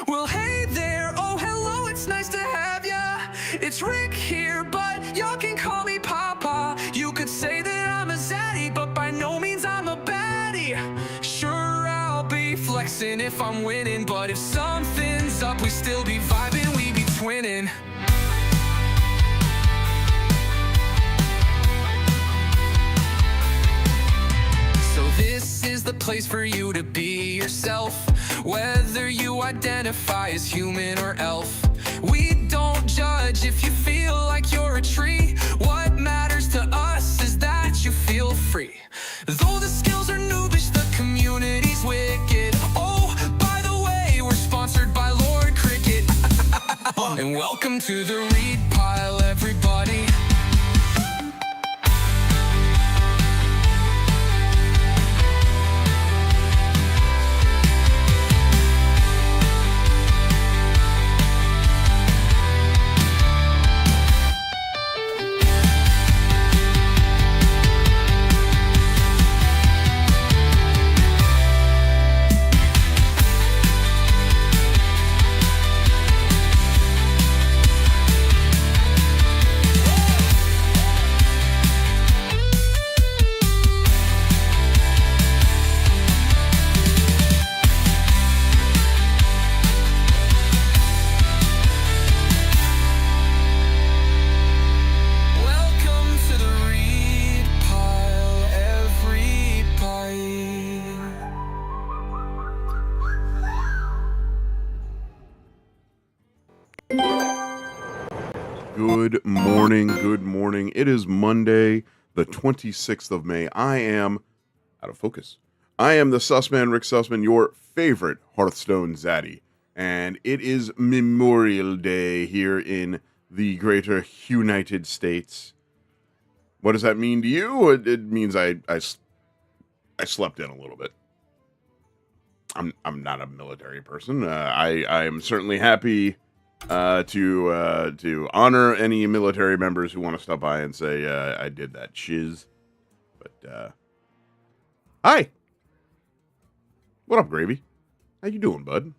Well, hey there, oh hello, it's nice to have ya. It's Rick here, but y'all can call me Papa. You could say that I'm a zaddy, but by no means I'm a baddie. Sure, I'll be flexing if I'm winning, but if something's up, we still be vibing, we be twinning. So this is the place for you to be yourself, whether you identify as human or elf. We don't judge if you feel like you're a tree. What matters to us is that you feel free. Though the skills are noobish, the community's wicked. Oh, by the way, we're sponsored by Lord Cricket. And welcome to the read pile, everybody. Good morning. It is Monday, the 26th of May. I am out of focus. I am the Sussman, Rick Sussman, your favorite Hearthstone Zaddy. And it is Memorial Day here in the greater United States. What does that mean to you? It means I slept in a little bit. I'm not a military person. I am certainly happy to honor any military members who want to stop by and say I did that shiz. But hi, what up, Gravy? How you doing, bud?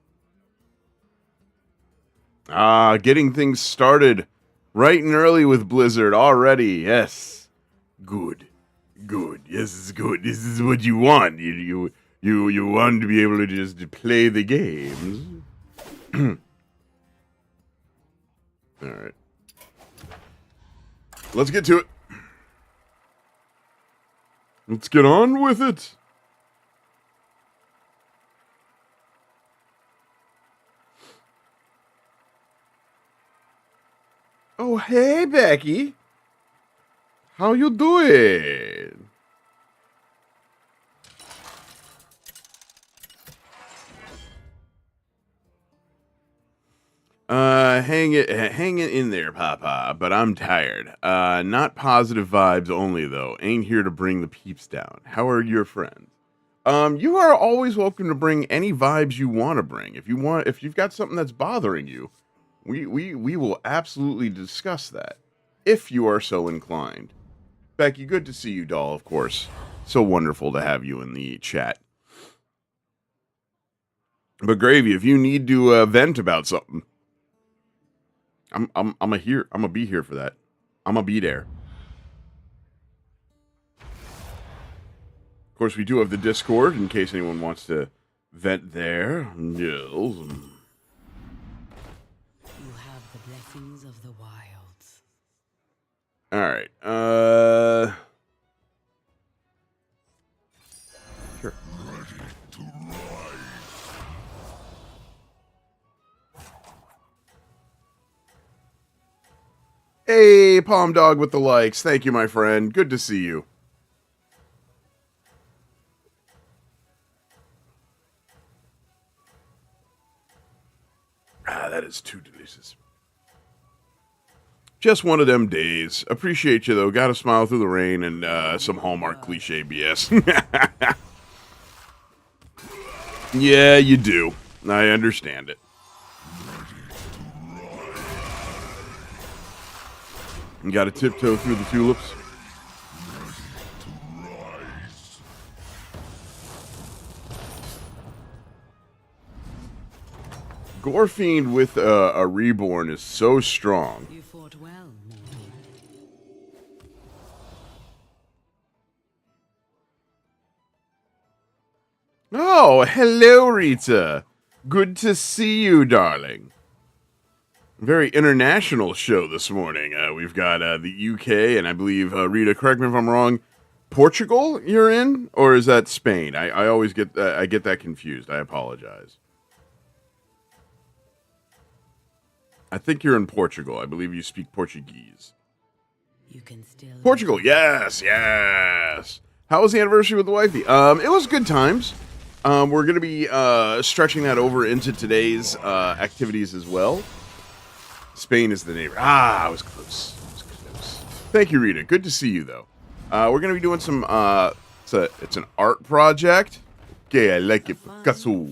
Getting things started right and early with Blizzard already. Yes, good. Yes, it's good. This is what you want. You want to be able to just play the games. All right. Let's get to it. Let's get on with it. Oh, hey, Becky. How you doing? Hang it in there, Papa, but I'm tired. Not positive vibes only, though. Ain't here to bring the peeps down. How are your friends? You are always welcome to bring any vibes you want to bring. If you've got something that's bothering you, we will absolutely discuss that, if you are so inclined. Becky, good to see you, doll, of course. So wonderful to have you in the chat. But Gravy, if you need to vent about something, I'm gonna be here for that. I'm gonna be there. Of course, we do have the Discord in case anyone wants to vent there. Yes. You have the blessings of the wilds. All right. Sure. Ready to rise. Hey, Palm Dog with the likes. Thank you, my friend. Good to see you. That is too delicious. Just one of them days. Appreciate you, though. Gotta smile through the rain and some Hallmark cliche BS. Yeah, you do. I understand it. You gotta tiptoe through the tulips. Gorefiend with a reborn is so strong. You fought well, mortal. Oh, hello, Rita. Good to see you, darling. Very international show this morning. We've got the UK, and I believe, Rita, correct me if I'm wrong, Portugal you're in? Or is that Spain? I always get I get that confused. I apologize. I think you're in Portugal. I believe you speak Portuguese. You can still Portugal, yes, yes. How was the anniversary with the wifey? It was good times. We're going to be stretching that over into today's activities as well. Spain is the neighbor. Ah, I was close. Thank you, Rita. Good to see you, though. We're going to be doing some, it's an art project. Okay, I like it. Picasso.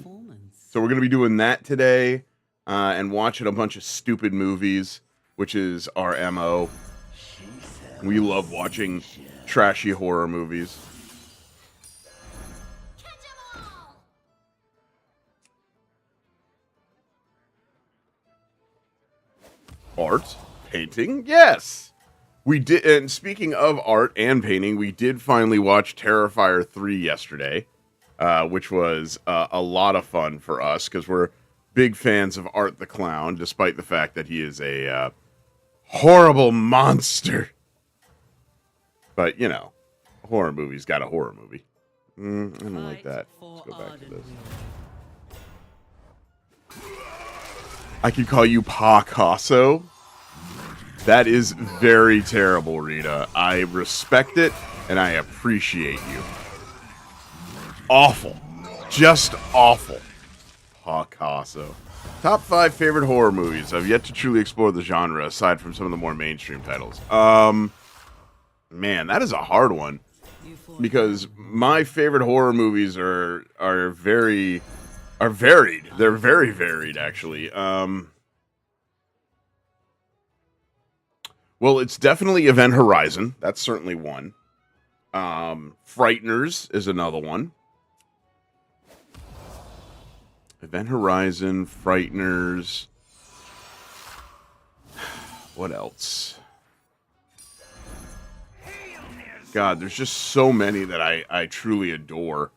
So we're going to be doing that today and watching a bunch of stupid movies, which is our MO. We love watching trashy horror movies. Art, painting, yes. We did, and speaking of art and painting, we did finally watch Terrifier 3 yesterday, which was a lot of fun for us because we're big fans of Art the Clown, despite the fact that he is a horrible monster. But, you know, a horror movie's got a horror movie. I don't like that. Let's go back to this. I could call you Picasso. That is very terrible, Rita. I respect it, and I appreciate you. Awful. Just awful. Picasso. Top 5 favorite horror movies. I've yet to truly explore the genre, aside from some of the more mainstream titles. Man, that is a hard one. Because my favorite horror movies are varied. They're very varied, actually. Well, it's definitely Event Horizon. That's certainly one. Frighteners is another one. Event Horizon, Frighteners. What else? God, there's just so many that I truly adore.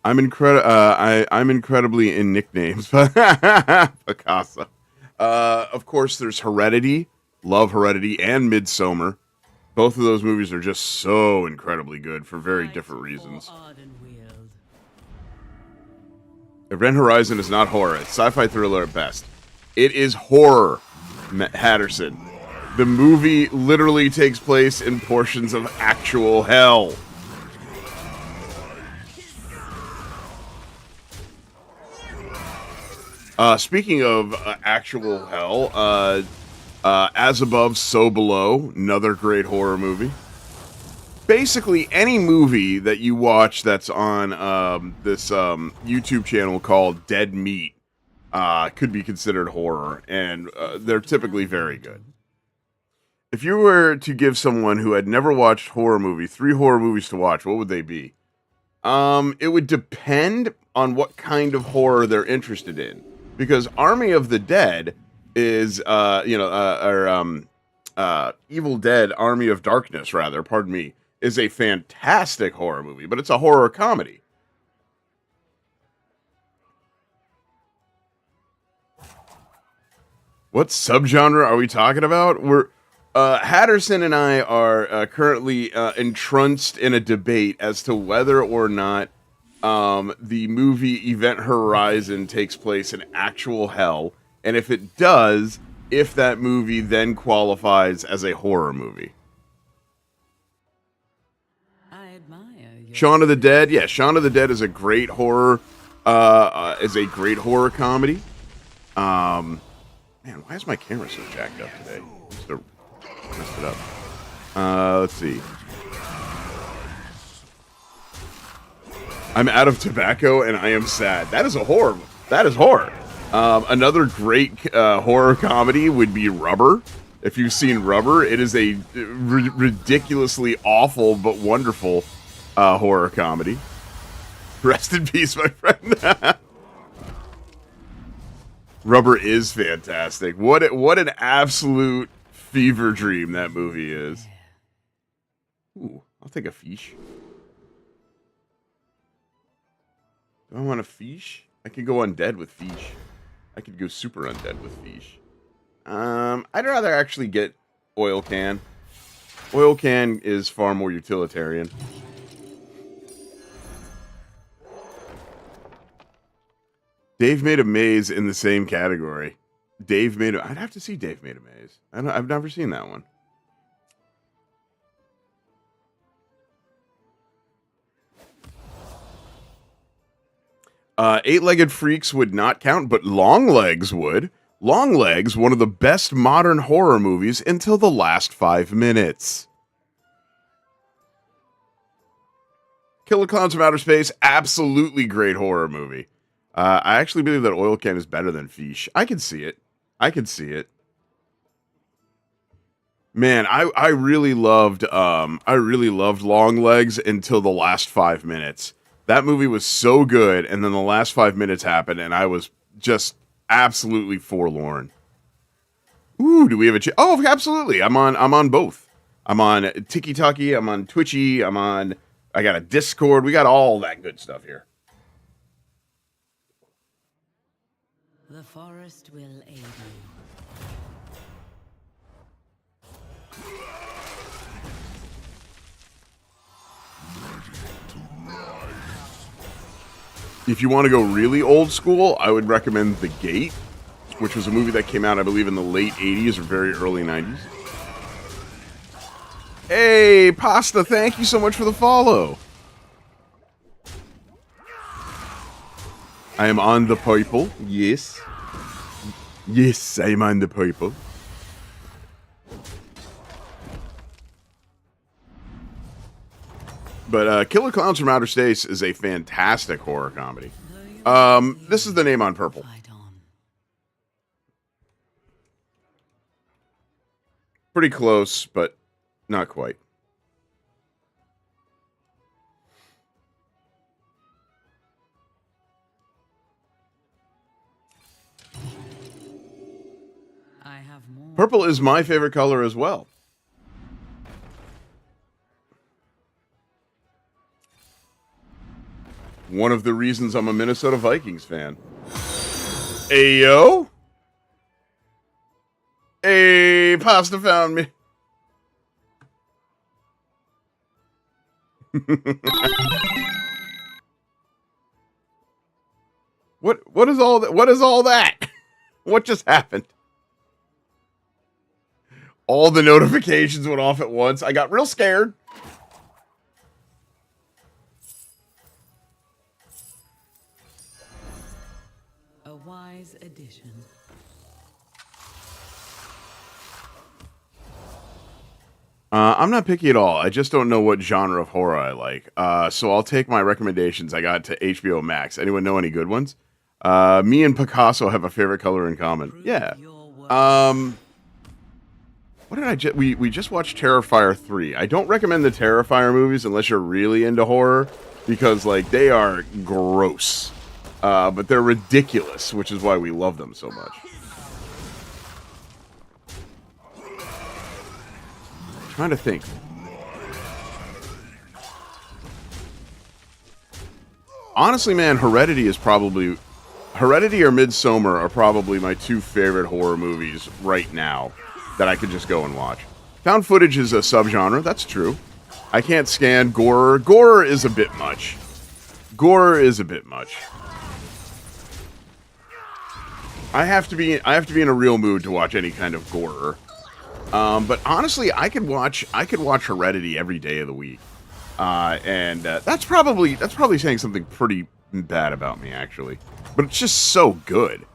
I'm incredibly in nicknames. Picasso. Of course, there's Heredity, love Heredity, and Midsommar. Both of those movies are just so incredibly good for very different reasons. Event Horizon is not horror; it's sci-fi thriller at best. It is horror, Hatterson. The movie literally takes place in portions of actual hell. Speaking of actual hell, As Above, So Below, another great horror movie. Basically, any movie that you watch that's on this YouTube channel called Dead Meat could be considered horror, and they're typically very good. If you were to give someone who had never watched horror movie 3 horror movies to watch, what would they be? It would depend on what kind of horror they're interested in. Because Army of the Dead is, Evil Dead, Army of Darkness, rather, pardon me, is a fantastic horror movie, but it's a horror comedy. What subgenre are we talking about? Hatterson and I are currently entranced in a debate as to whether or not the movie Event Horizon takes place in actual hell, and if it does, if that movie then qualifies as a horror movie. I admire your Shaun of the Dead, yeah, Shaun of the Dead is a great horror, comedy. Man, why is my camera so jacked up today? Just messed it up. Let's see. I'm out of tobacco and I am sad. That is a horror. That is horror. Another great horror comedy would be Rubber. If you've seen Rubber, it is a ridiculously awful but wonderful horror comedy. Rest in peace, my friend. Rubber is fantastic. What an absolute fever dream that movie is. Ooh, I'll take a fish. Do I want a fish? I could go undead with fish. I could go super undead with fish. I'd rather actually get oil can. Oil can is far more utilitarian. Dave made a maze in the same category. I'd have to see Dave made a maze. I've never seen that one. Eight-legged freaks would not count, but Longlegs would. Longlegs, one of the best modern horror movies until the last 5 minutes. Killer Clowns from Outer Space, absolutely great horror movie. I actually believe that Oil Can is better than Fish. I can see it. Man, I really loved Longlegs until the last 5 minutes. That movie was so good, and then the last 5 minutes happened, and I was just absolutely forlorn. Ooh, do we have a oh, absolutely. I'm on both. I'm on TikTok, I'm on Twitchy, I got a Discord. We got all that good stuff here. The forest will aid you. If you want to go really old school, I would recommend The Gate, which was a movie that came out, I believe, in the late 80s or very early 90s. Hey, Pasta, thank you so much for the follow. I am on the purple. Yes. Yes, I am on the purple. But Killer Clowns from Outer Space is a fantastic horror comedy. This is the name on purple. Pretty close, but not quite. I have more. Purple is my favorite color as well. One of the reasons I'm a Minnesota Vikings fan. Ayo? Hey, Pasta found me. What is all that? What is all that? What just happened? All the notifications went off at once. I got real scared. A wise addition. I'm not picky at all. I just don't know what genre of horror I like. So I'll take my recommendations I got to HBO Max. Anyone know any good ones? Me and Picasso have a favorite color in common. Yeah. What did I just... We just watched Terrifier 3. I don't recommend the Terrifier movies unless you're really into horror, because, like, they are gross. But they're ridiculous, which is why we love them so much. Trying to think. Honestly, man, Heredity or Midsommar are probably my two favorite horror movies right now that I could just go and watch. Found footage is a subgenre, that's true. I can't stand gore. Gore is a bit much. I have to be in a real mood to watch any kind of gore. But honestly, I could watch Heredity every day of the week. And that's probably saying something pretty bad about me, actually. But it's just so good.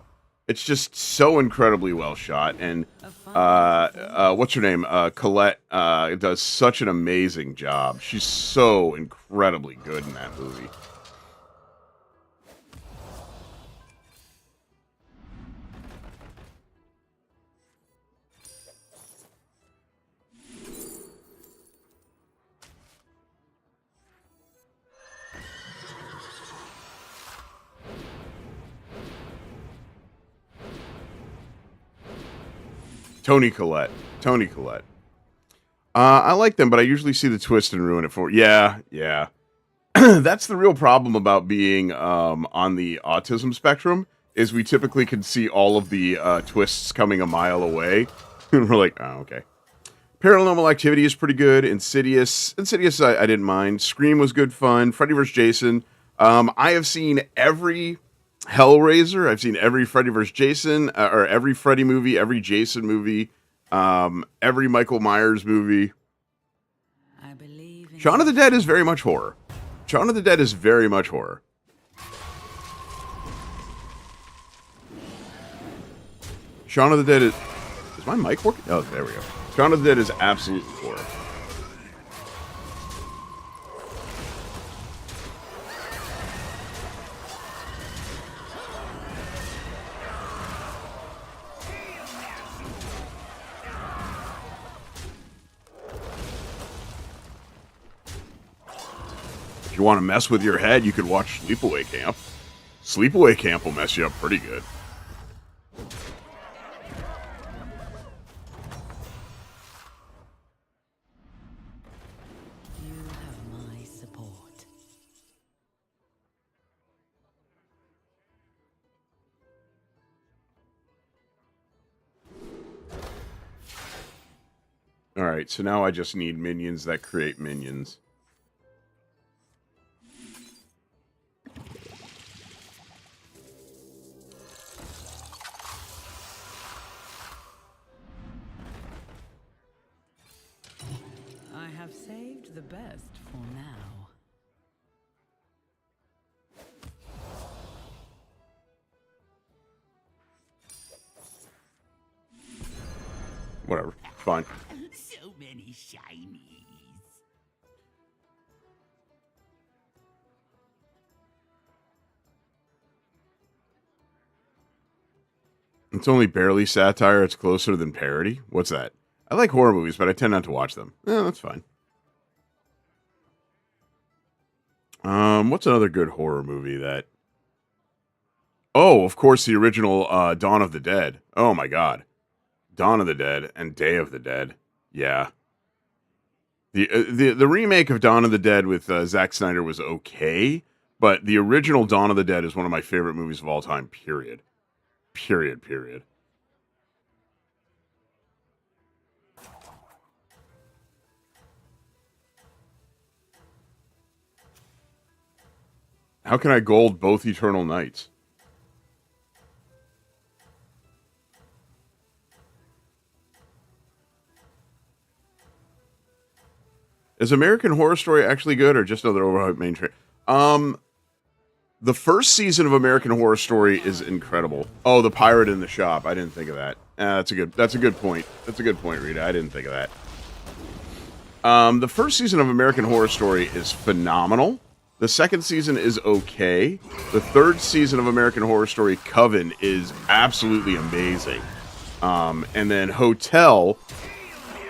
It's just so incredibly well shot. And what's her name? Colette does such an amazing job. She's so incredibly good in that movie. Tony Collette. Tony Collette. I like them, but I usually see the twist and ruin it for. Yeah. That's the real problem about being on the autism spectrum, is we typically can see all of the twists coming a mile away. And we're like, oh, okay. Paranormal Activity is pretty good. Insidious I didn't mind. Scream was good fun. Freddy vs. Jason. I have seen every Hellraiser. I've seen every Freddy vs. Jason, or every Freddy movie, every Jason movie, every Michael Myers movie. I believe in Shaun of the Dead is very much horror. Shaun of the Dead is very much horror. Shaun of the Dead is my mic working? Oh, there we go. Shaun of the Dead is absolutely horror. If you want to mess with your head, you could watch Sleepaway Camp. Sleepaway Camp will mess you up pretty good. you have my support. Alright, so now I just need minions that create minions. I have saved the best for now. Whatever, fine. So many shinies. It's only barely satire, it's closer than parody. What's that? I like horror movies, but I tend not to watch them. That's fine. What's another good horror movie that... Oh, of course, the original Dawn of the Dead. Oh my god. Dawn of the Dead and Day of the Dead. Yeah. The remake of Dawn of the Dead with Zack Snyder was okay, but the original Dawn of the Dead is one of my favorite movies of all time, period. Period. How can I gold both Eternal Nights? Is American Horror Story actually good, or just another overhyped main train? The first season of American Horror Story is incredible. Oh, the pirate in the shop. I didn't think of that. That's a good point. That's a good point, Rita. I didn't think of that. The first season of American Horror Story is phenomenal. The second season is okay. The third season of American Horror Story, Coven, is absolutely amazing. And then Hotel,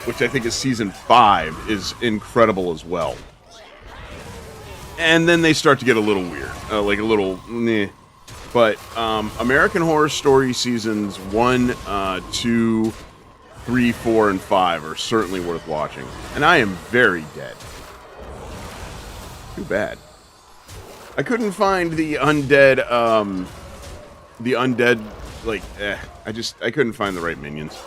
which I think is season 5, is incredible as well. And then they start to get a little weird, like a little meh. But American Horror Story seasons 1, 2, 3, 4, and 5 are certainly worth watching. And I am very dead. Too bad. I couldn't find the undead, like, I couldn't find the right minions.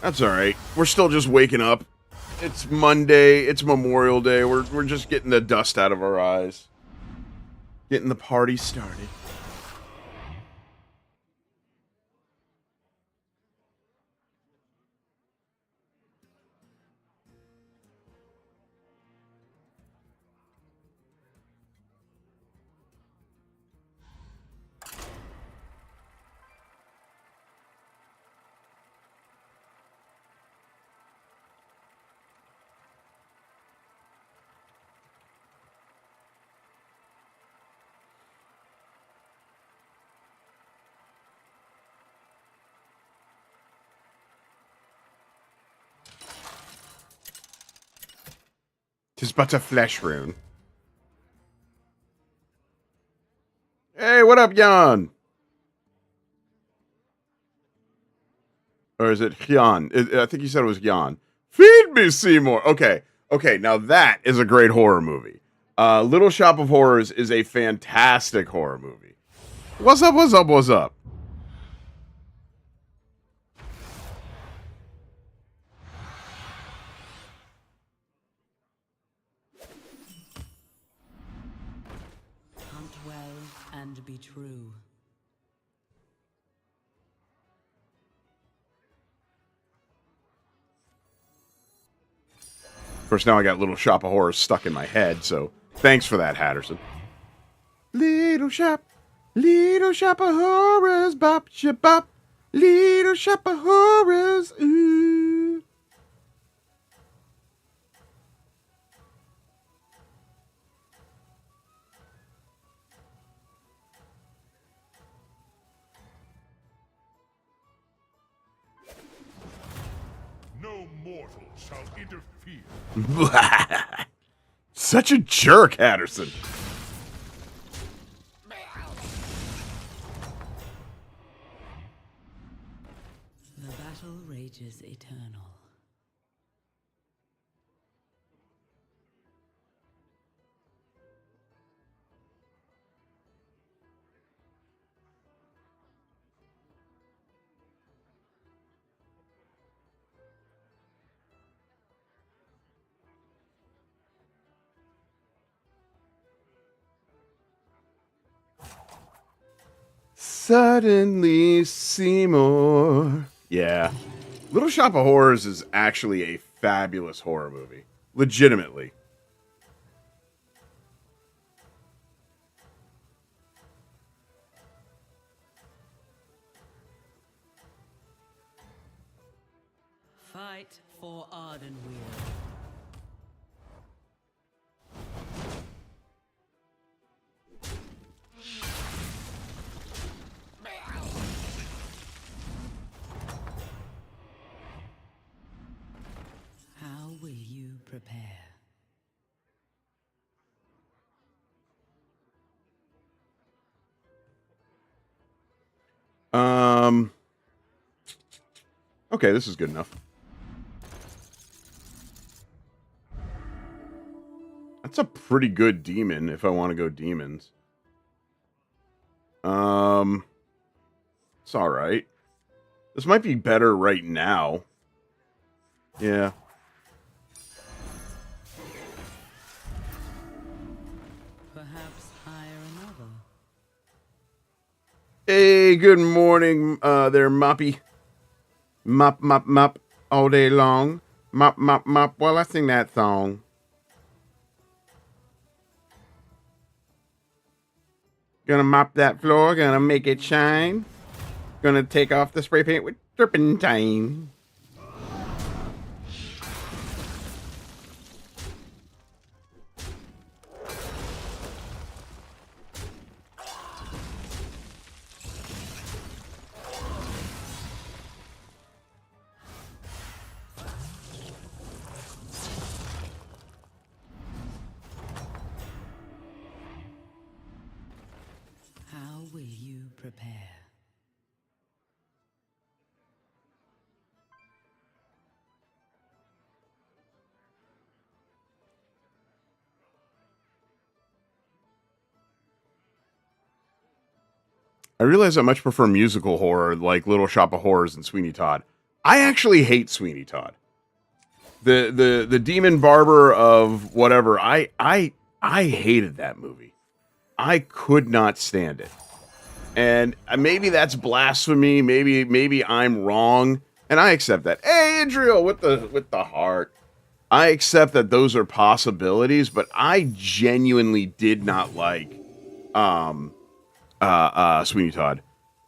That's alright. We're still just waking up. It's Monday. It's Memorial Day. We're just getting the dust out of our eyes. Getting the party started. Tis but a flesh rune. Hey, what up, Jan? Or is it Jan? I think you said it was Jan. Feed me, Seymour. Okay. Okay, now that is a great horror movie. Little Shop of Horrors is a fantastic horror movie. What's up, what's up, what's up? Hunt well and be true. Of course, now I got Little Shop of Horrors stuck in my head, so thanks for that, Hatterson. Little Shop of Horrors, bop, bop. Little Shop of Horrors, ooh. No mortal shall interfere. Such a jerk, Hatterson. The battle rages eternal. Suddenly, Seymour. Yeah. Little Shop of Horrors is actually a fabulous horror movie. Legitimately. Fight for Ardenweir. How will you prepare? Okay, this is good enough. That's a pretty good demon if I want to go demons. It's all right. This might be better right now. Yeah. Perhaps hire another. Hey, good morning, there, Moppy. Mop, mop, mop, all day long. Mop, mop, mop, while I sing that song. Gonna mop that floor, gonna make it shine. Gonna take off the spray paint with turpentine. How will you prepare? I realize I much prefer musical horror like Little Shop of Horrors and Sweeney Todd. I actually hate Sweeney Todd. The demon barber of whatever. I hated that movie. I could not stand it. And maybe that's blasphemy. Maybe I'm wrong, and I accept that. Hey, Adriel, with the heart. I accept that those are possibilities, but I genuinely did not like Sweeney Todd.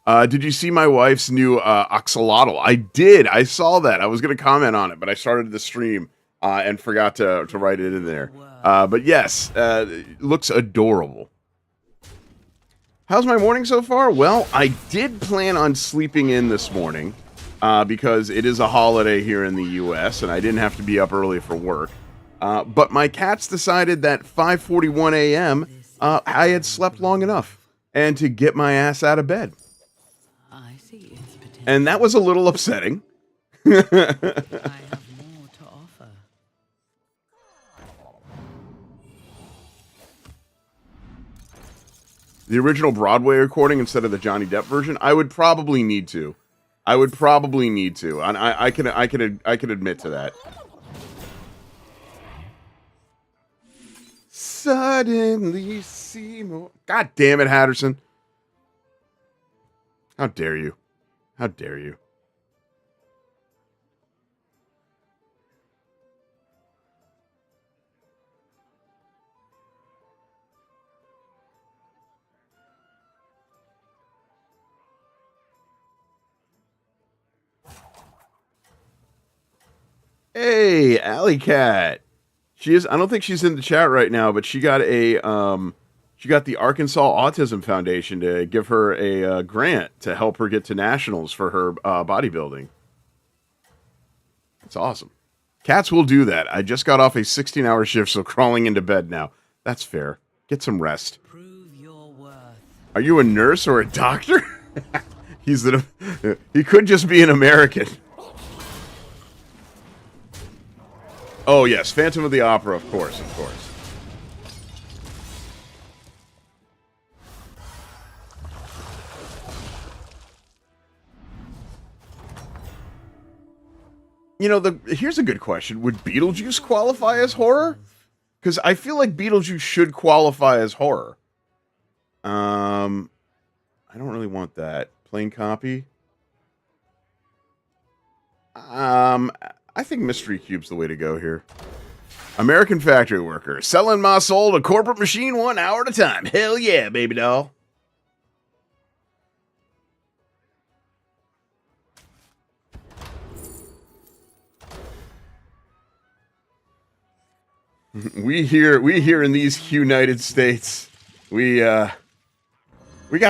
Did you see my wife's new axolotl? I did. I saw that. I was going to comment on it, but I started the stream and forgot to write it in there. But yes, it looks adorable. How's my morning so far? Well, I did plan on sleeping in this morning because it is a holiday here in the U.S. and I didn't have to be up early for work. But my cats decided that 5:41 a.m. I had slept long enough and to get my ass out of bed. I see its potential. And that was a little upsetting. I have more to offer. The original Broadway recording instead of the Johnny Depp version, I would probably need to. And I can admit to that. Suddenly see more. God damn it, Hatterson. How dare you? How dare you? Hey, Alley Cat. She is. I don't think she's in the chat right now, but she got a she got the Arkansas Autism Foundation to give her a grant to help her get to nationals for her bodybuilding. That's awesome. Cats will do that. I just got off a 16-hour shift, so crawling into bed now. That's fair. Get some rest. Prove your worth. Are you a nurse or a doctor? He could just be an American. Oh, yes. Phantom of the Opera, of course, of course. You know, here's a good question. Would Beetlejuice qualify as horror? Because I feel like Beetlejuice should qualify as horror. I don't really want that. Plain copy. I think Mystery Cube's the way to go here. American factory worker. Selling my soul to corporate machine 1 hour at a time. Hell yeah, baby doll. We here in these United States, we got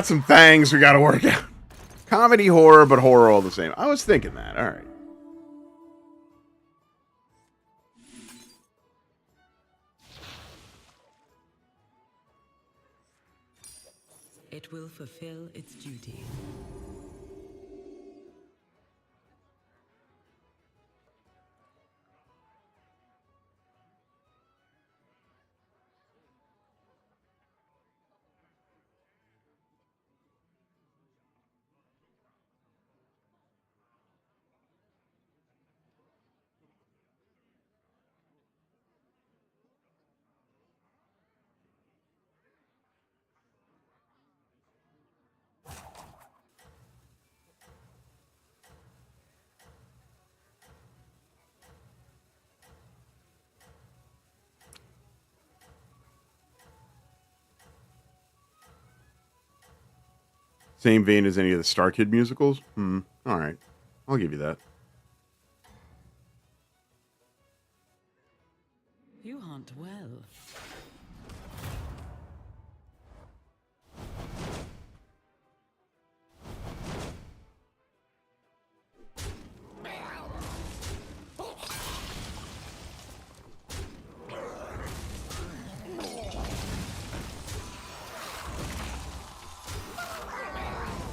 some things we got to work out. Comedy, horror, but horror all the same. I was thinking that. All right. It will fulfill its duty. Same vein as any of the Star Kid musicals? All right. I'll give you that. You hunt well.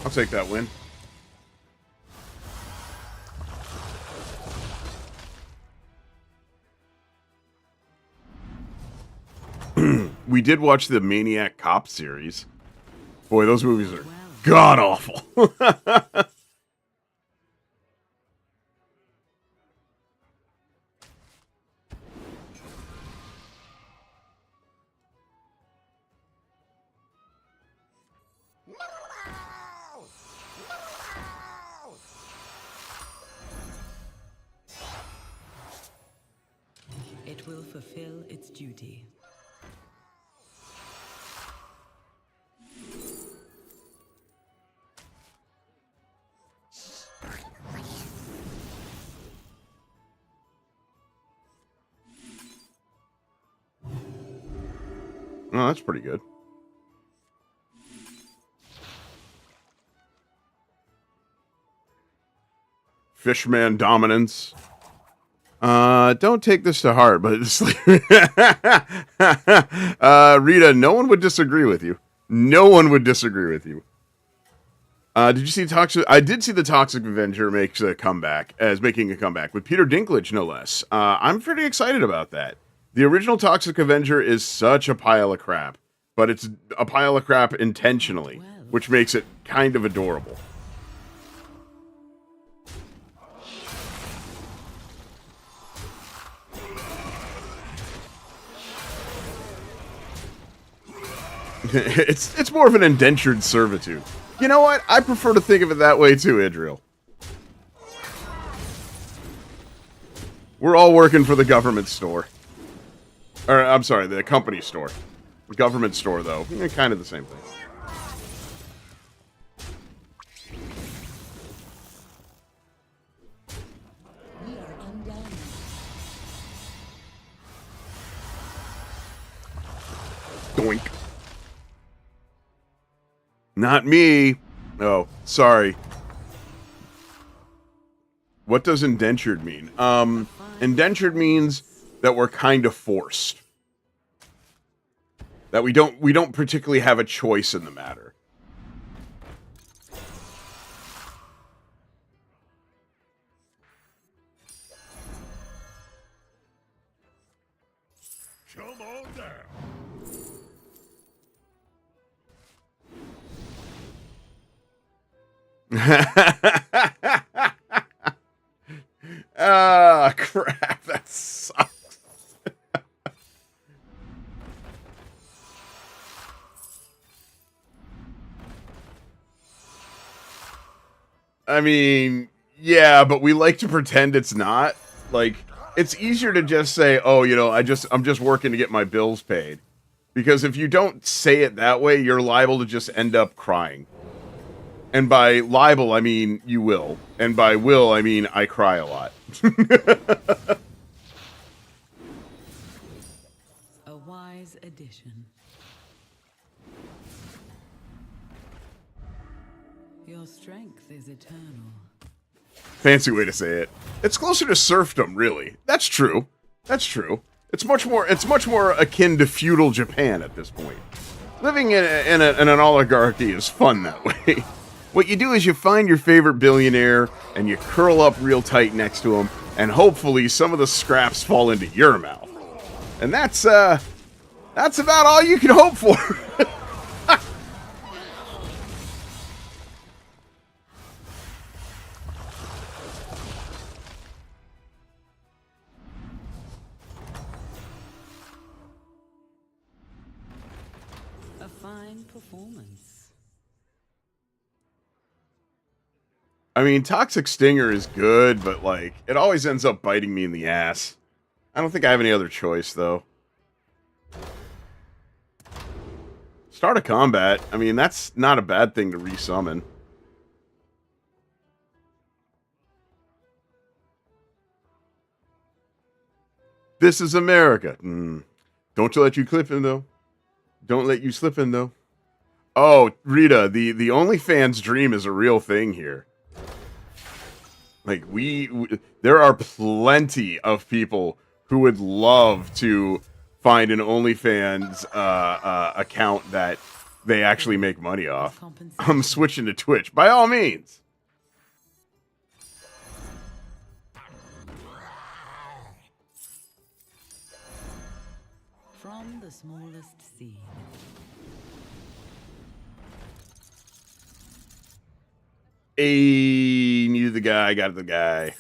I'll take that win. We did watch the Maniac Cop series. Boy, those movies are god awful. It will fulfill its duty. Oh, that's pretty good. Fishman dominance. Don't take this to heart, but it's Rita, no one would disagree with you. No one would disagree with you. Did you see Toxic? I did see the Toxic Avenger making a comeback with Peter Dinklage, no less. I'm pretty excited about that. The original Toxic Avenger is such a pile of crap, but it's a pile of crap intentionally, which makes it kind of adorable. It's more of an indentured servitude. You know what? I prefer to think of it that way too, Idril. We're all working for the government store. Or, I'm sorry, the company store. The government store, though. Kind of the same thing. Doink. Not me. Oh, sorry. What does indentured mean? Indentured means that we're kind of forced. That we don't particularly have a choice in the matter. Come on down. Ah, crap, that sucks. I mean, yeah, but we like to pretend it's not. Like, it's easier to just say, "Oh, you know, I'm just working to get my bills paid." Because if you don't say it that way, you're liable to just end up crying. And by liable, I mean you will. And by will, I mean I cry a lot. A wise addition. Your strength is eternal. Fancy way to say it. It's closer to serfdom, really. That's true. That's true. It's much more akin to feudal Japan at this point. Living in an oligarchy is fun that way. What you do is you find your favorite billionaire and you curl up real tight next to him, and hopefully some of the scraps fall into your mouth. And that's about all you can hope for. A fine performance. I mean, Toxic Stinger is good, but, like, it always ends up biting me in the ass. I don't think I have any other choice, though. Start a combat. I mean, that's not a bad thing to resummon. This is America. Don't you let you slip in, though. Don't let you slip in, though. Oh, Rita, the OnlyFans dream is a real thing here. Like, there are plenty of people who would love to find an OnlyFans account that they actually make money off. I'm switching to Twitch, by all means. From the smallest seed. Hey, needed the guy, got the guy.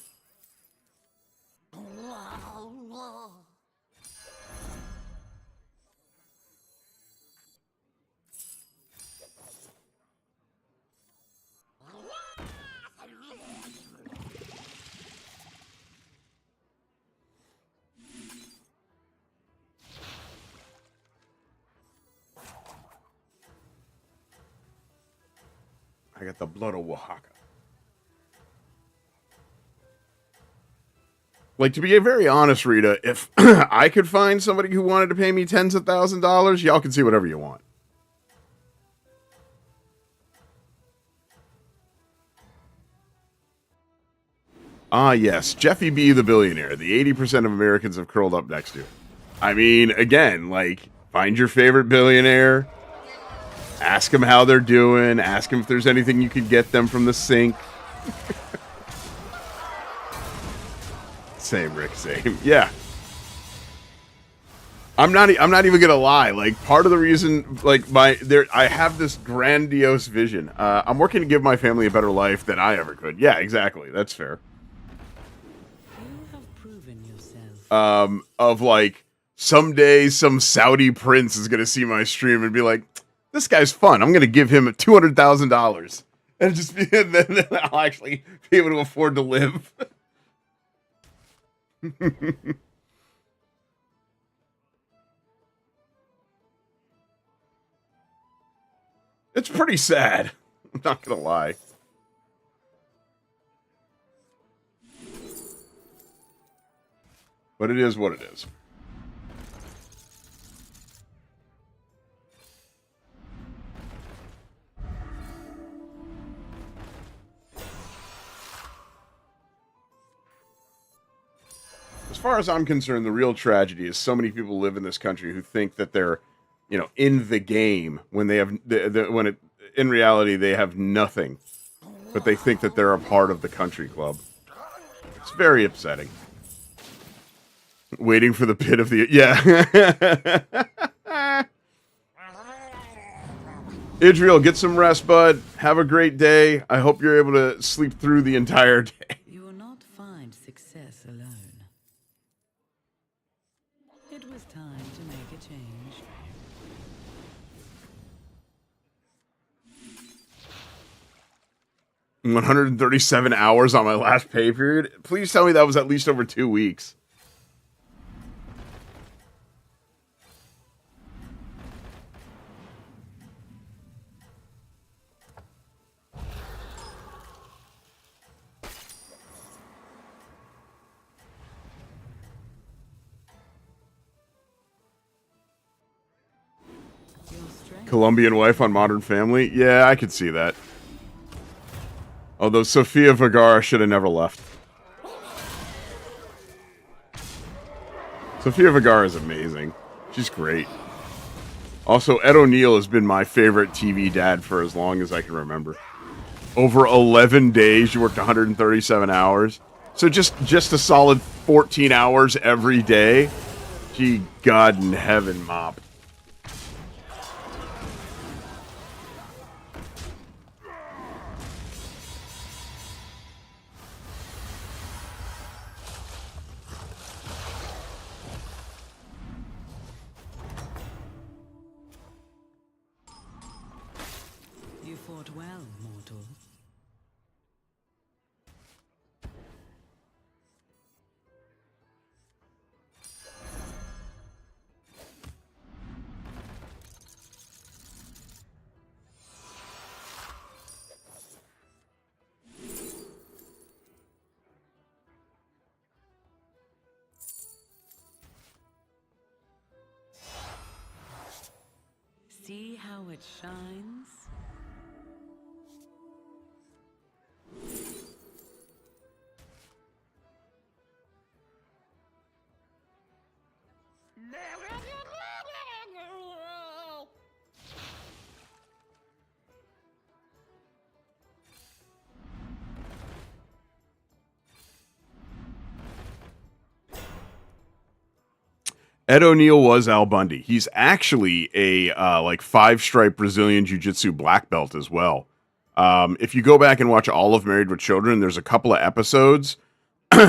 I got the blood of Oaxaca. Like, to be very honest, Rita, if I could find somebody who wanted to pay me tens of thousands of dollars, y'all can see whatever you want. Ah, yes, Jeffy B. the billionaire. The 80% of Americans have curled up next to. I mean, again, like, find your favorite billionaire. Ask them how they're doing. Ask them if there's anything you can get them from the sink. Same, Rick. Same. Yeah. I'm not even gonna lie. Like, part of the reason, like, I have this grandiose vision. I'm working to give my family a better life than I ever could. Yeah, exactly. That's fair. You have proven yourself. Of like, someday some Saudi prince is gonna see my stream and be like, "This guy's fun. I'm gonna give him $200,000," and just be, and then I'll actually be able to afford to live. It's pretty sad. I'm not gonna lie. But it is what it is. As far as I'm concerned, the real tragedy is so many people live in this country who think that they're, in the game when they have, in reality, they have nothing, but they think that they're a part of the country club. It's very upsetting. Waiting for the pit of the, yeah. Idriel, get some rest, bud. Have a great day. I hope you're able to sleep through the entire day. You will not find success alone. It was time to make a change. $137 hours on my last pay period. Please tell me that was at least over 2 weeks. Colombian wife on Modern Family? Yeah, I could see that. Although Sofia Vergara should have never left. Sofia Vergara is amazing. She's great. Also, Ed O'Neill has been my favorite TV dad for as long as I can remember. Over 11 days, you worked 137 hours. So just a solid 14 hours every day. Gee, God in heaven, Mop. You fought well, mortal. See how it shines? Ed O'Neill was Al Bundy. He's actually a like 5-stripe Brazilian Jiu-Jitsu black belt as well. If you go back and watch all of Married with Children, there's a couple of episodes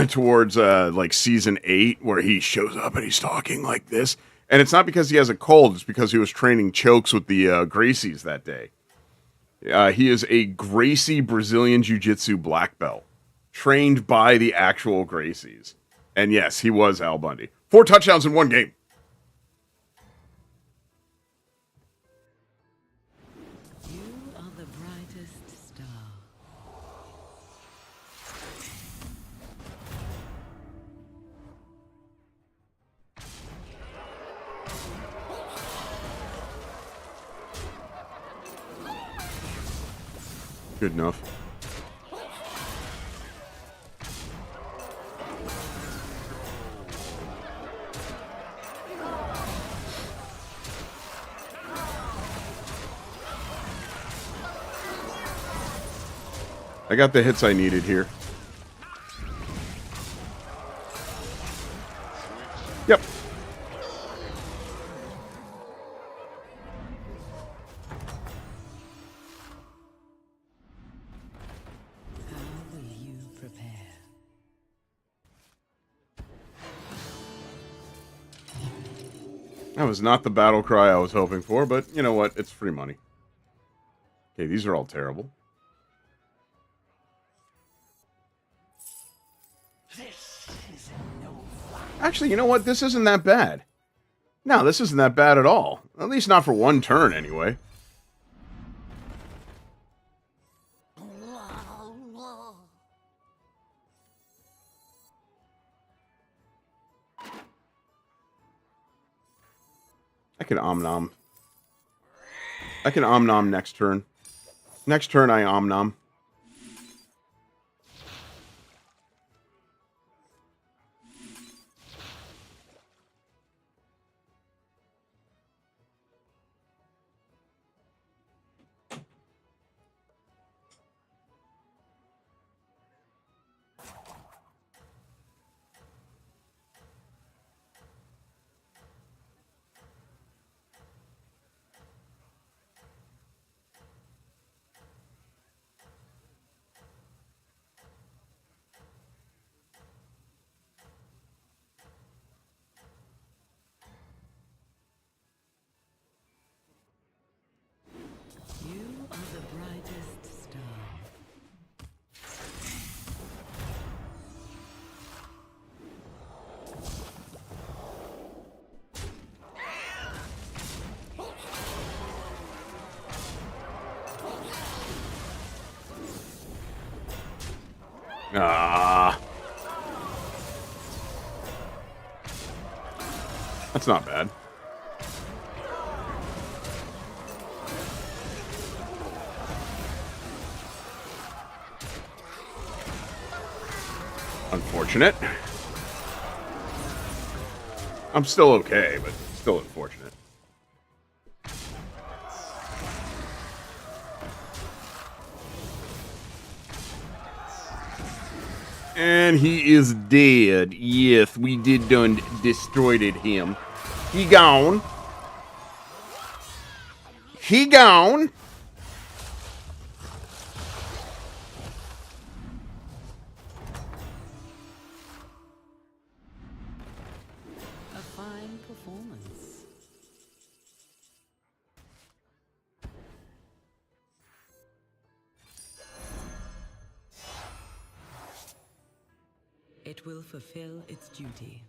towards like season 8 where he shows up and he's talking like this. And it's not because he has a cold, it's because he was training chokes with the Gracies that day. He is a Gracie Brazilian Jiu-Jitsu black belt, trained by the actual Gracies. And yes, he was Al Bundy. 4 touchdowns in 1 game. You are the brightest star. Good enough. I got the hits I needed here. Yep. How will you prepare? That was not the battle cry I was hoping for, but you know what? It's free money. Okay, these are all terrible. Actually, you know what? This isn't that bad. No, this isn't that bad at all. At least not for one turn, anyway. I can Om-Nom. I can Om-Nom next turn. Next turn, I Om-Nom. You are the brightest star. Ah. That's not bad. Unfortunate. I'm still okay, but still unfortunate. And he is dead. Yes, we did done destroyed him. He gone. He gone. A fine performance. It will fulfill its duty.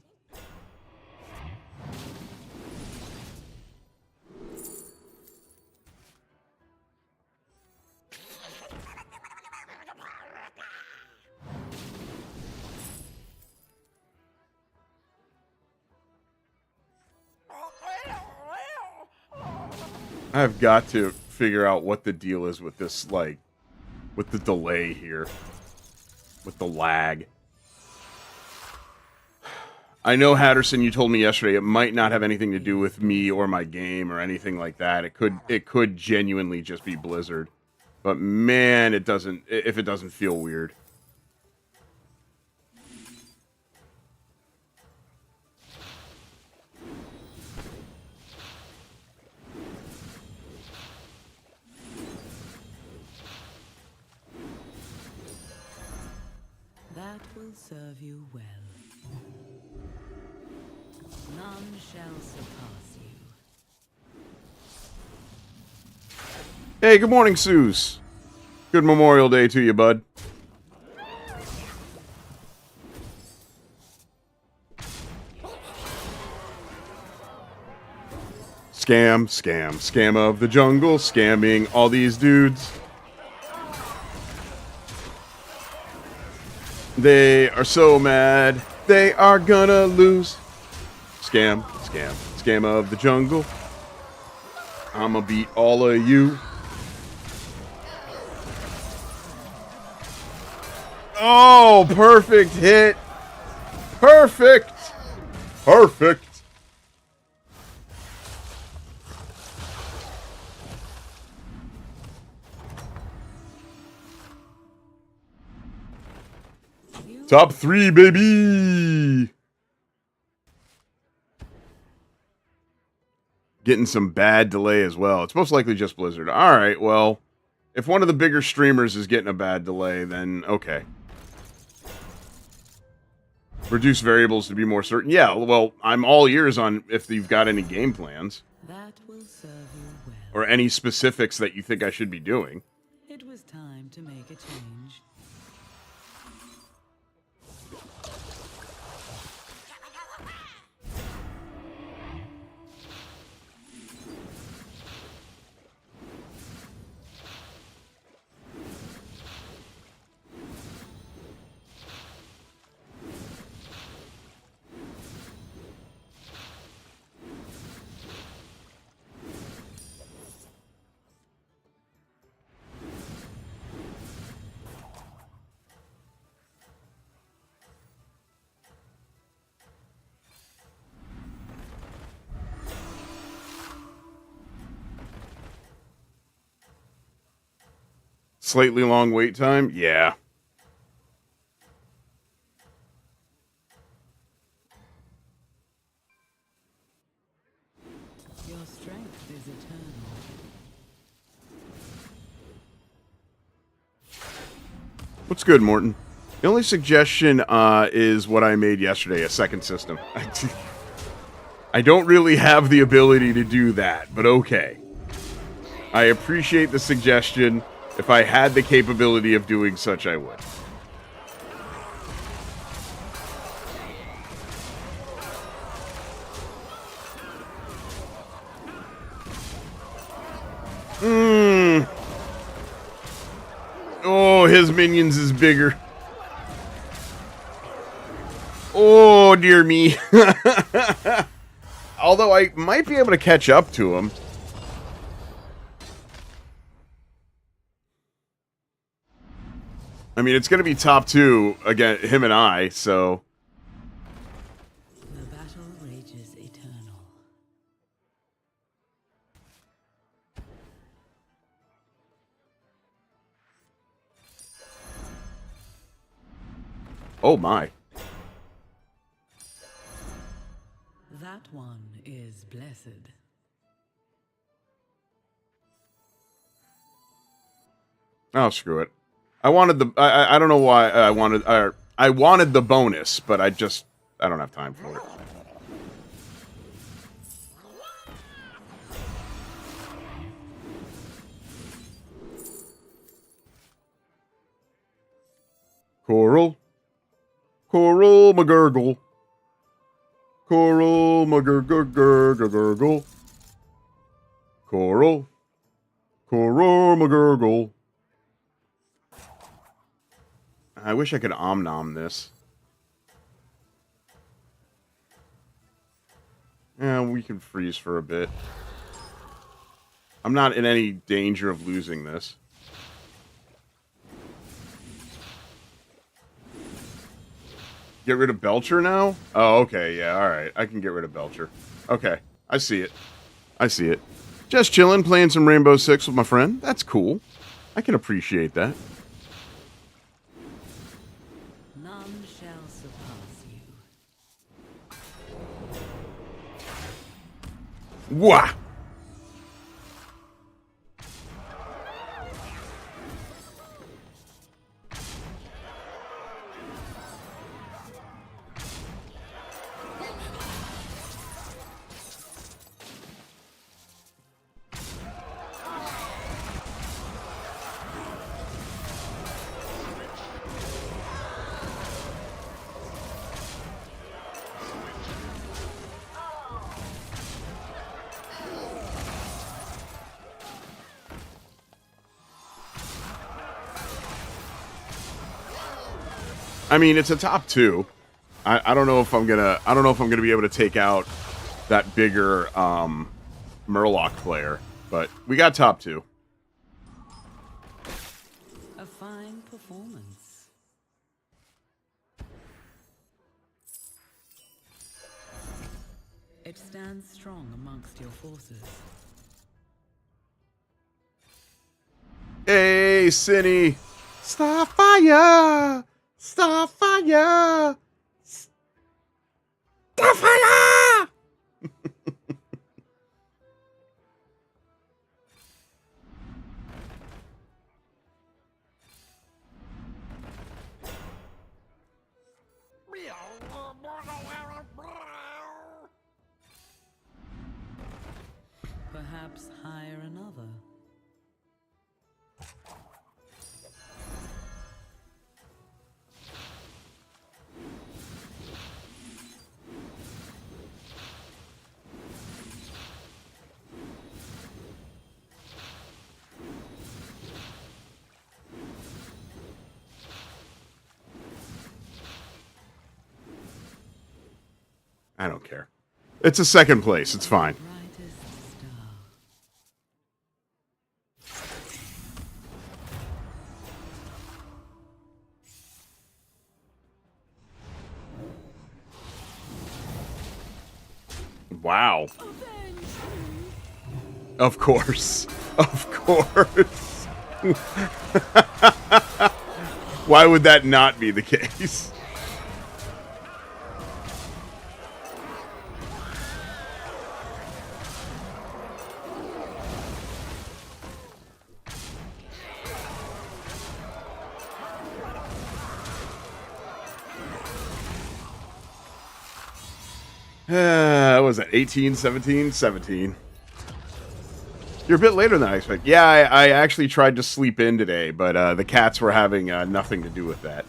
I've got to figure out what the deal is with this, like, with the delay here. With the lag. I know, Hatterson, you told me yesterday it might not have anything to do with me or my game or anything like that. It could genuinely just be Blizzard. But man, it doesn't, if it doesn't feel weird. That will serve you well. None shall surpass you. Hey, good morning, Seuss. Good Memorial Day to you, bud. Scam, scam, scam of the jungle, scamming all these dudes. They are so mad, they are gonna lose. Scam, scam, scam of the jungle. I'ma beat all of you. Oh, perfect hit. Perfect. Perfect. Top 3, baby! Getting some bad delay as well. It's most likely just Blizzard. Alright, well, if one of the bigger streamers is getting a bad delay, then okay. Reduce variables to be more certain. Yeah, well, I'm all ears on if you've got any game plans. That will serve you well. Or any specifics that you think I should be doing. It was time to make a change. Slightly long wait time? Yeah. Your strength is eternal. What's good, Morton? The only suggestion is what I made yesterday, a second system. I don't really have the ability to do that, but okay. I appreciate the suggestion. If I had the capability of doing such, I would. Oh, his minions is bigger. Oh, dear me. Although I might be able to catch up to him. I mean, it's going to be top 2 again, him and I, so. The battle rages eternal. Oh my. That one is blessed. Oh, screw it. I wanted the. I don't know why I wanted. I wanted the bonus, but I don't have time for it. Coral, McGurgle, Coral McGurgle, Coral McGurgle. I wish I could om-nom this. Yeah, we can freeze for a bit. I'm not in any danger of losing this. Get rid of Belcher now? Oh, okay, yeah, alright. I can get rid of Belcher. Okay, I see it. I see it. Just chilling, playing some Rainbow Six with my friend. That's cool. I can appreciate that. None shall surpass you. Wah! I mean, it's a top 2. I don't know if I'm gonna be able to take out that bigger Murloc player, but we got top 2. A fine performance. It stands strong amongst your forces. Hey, Cinny! Starfire! Starfire! Starfire! Perhaps hire another. I don't care. It's a second place. It's fine. Brightest star. Wow. Of course. Of course. Why would that not be the case? What was that? 18, 17? 17. You're a bit later than I expected. Yeah, I actually tried to sleep in today, but the cats were having nothing to do with that.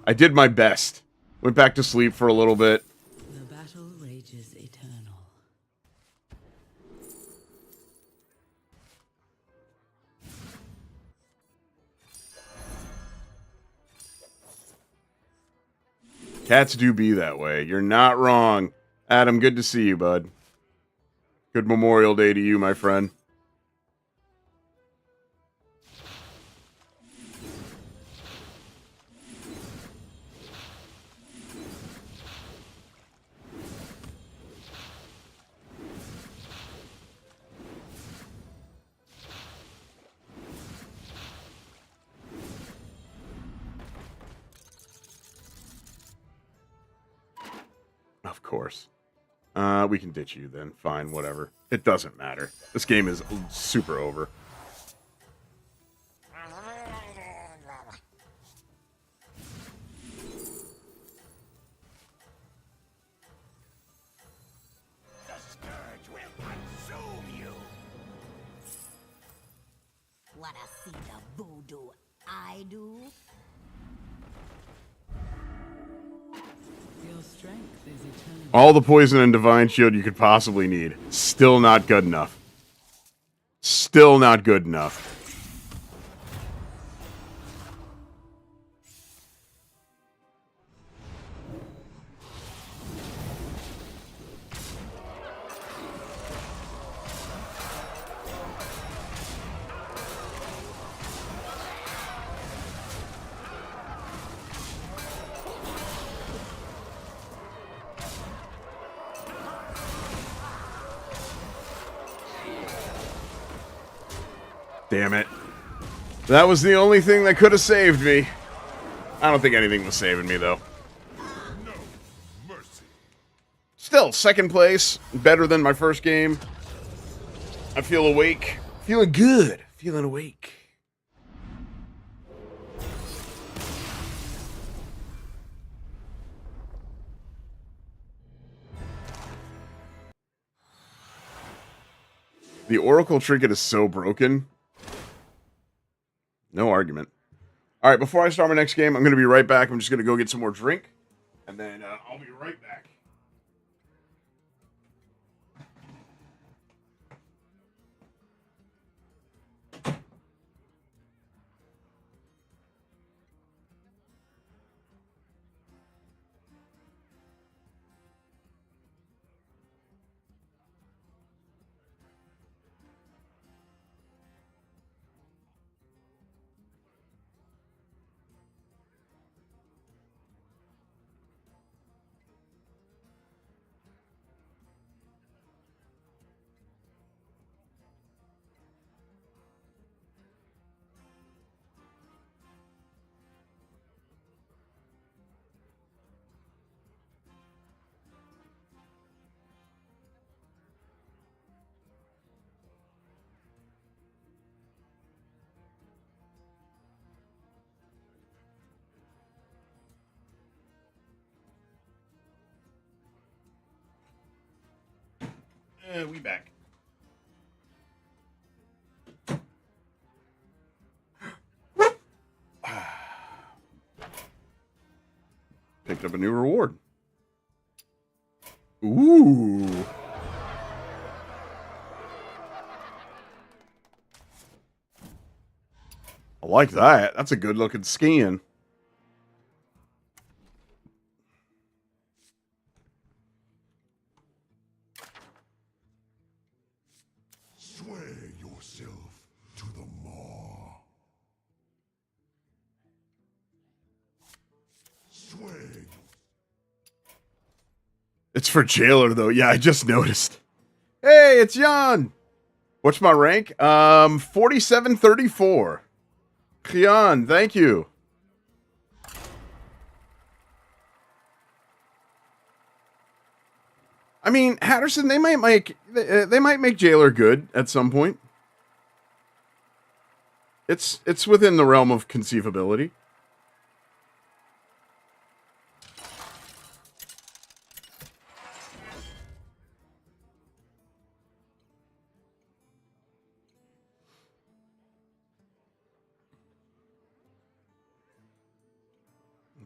I did my best. Went back to sleep for a little bit. The battle rages eternal. Cats do be that way. You're not wrong. Adam, good to see you, bud. Good Memorial Day to you, my friend. Of course. We can ditch you then. Fine, whatever. It doesn't matter. This game is super over. The scourge will consume you. Wanna see the voodoo I do? Your strength is eternal. All the poison and divine shield you could possibly need. Still not good enough. Still not good enough. Damn it. That was the only thing that could have saved me. I don't think anything was saving me, though. No mercy. Still, second place. Better than my first game. I feel awake. Feeling good. Feeling awake. The Oracle trinket is so broken. No argument. All right, before I start my next game, I'm going to be right back. I'm just going to go get some more drink, and then I'll be right back. We back. Picked up a new reward. Ooh. I like that. That's a good looking skin. Swear yourself to the maw. Swear. It's for Jailer, though. Yeah, I just noticed. Hey, it's Jan. What's my rank? 4734. Jan, thank you. I mean, Hatterson, they might make Jailer good at some point. It's within the realm of conceivability.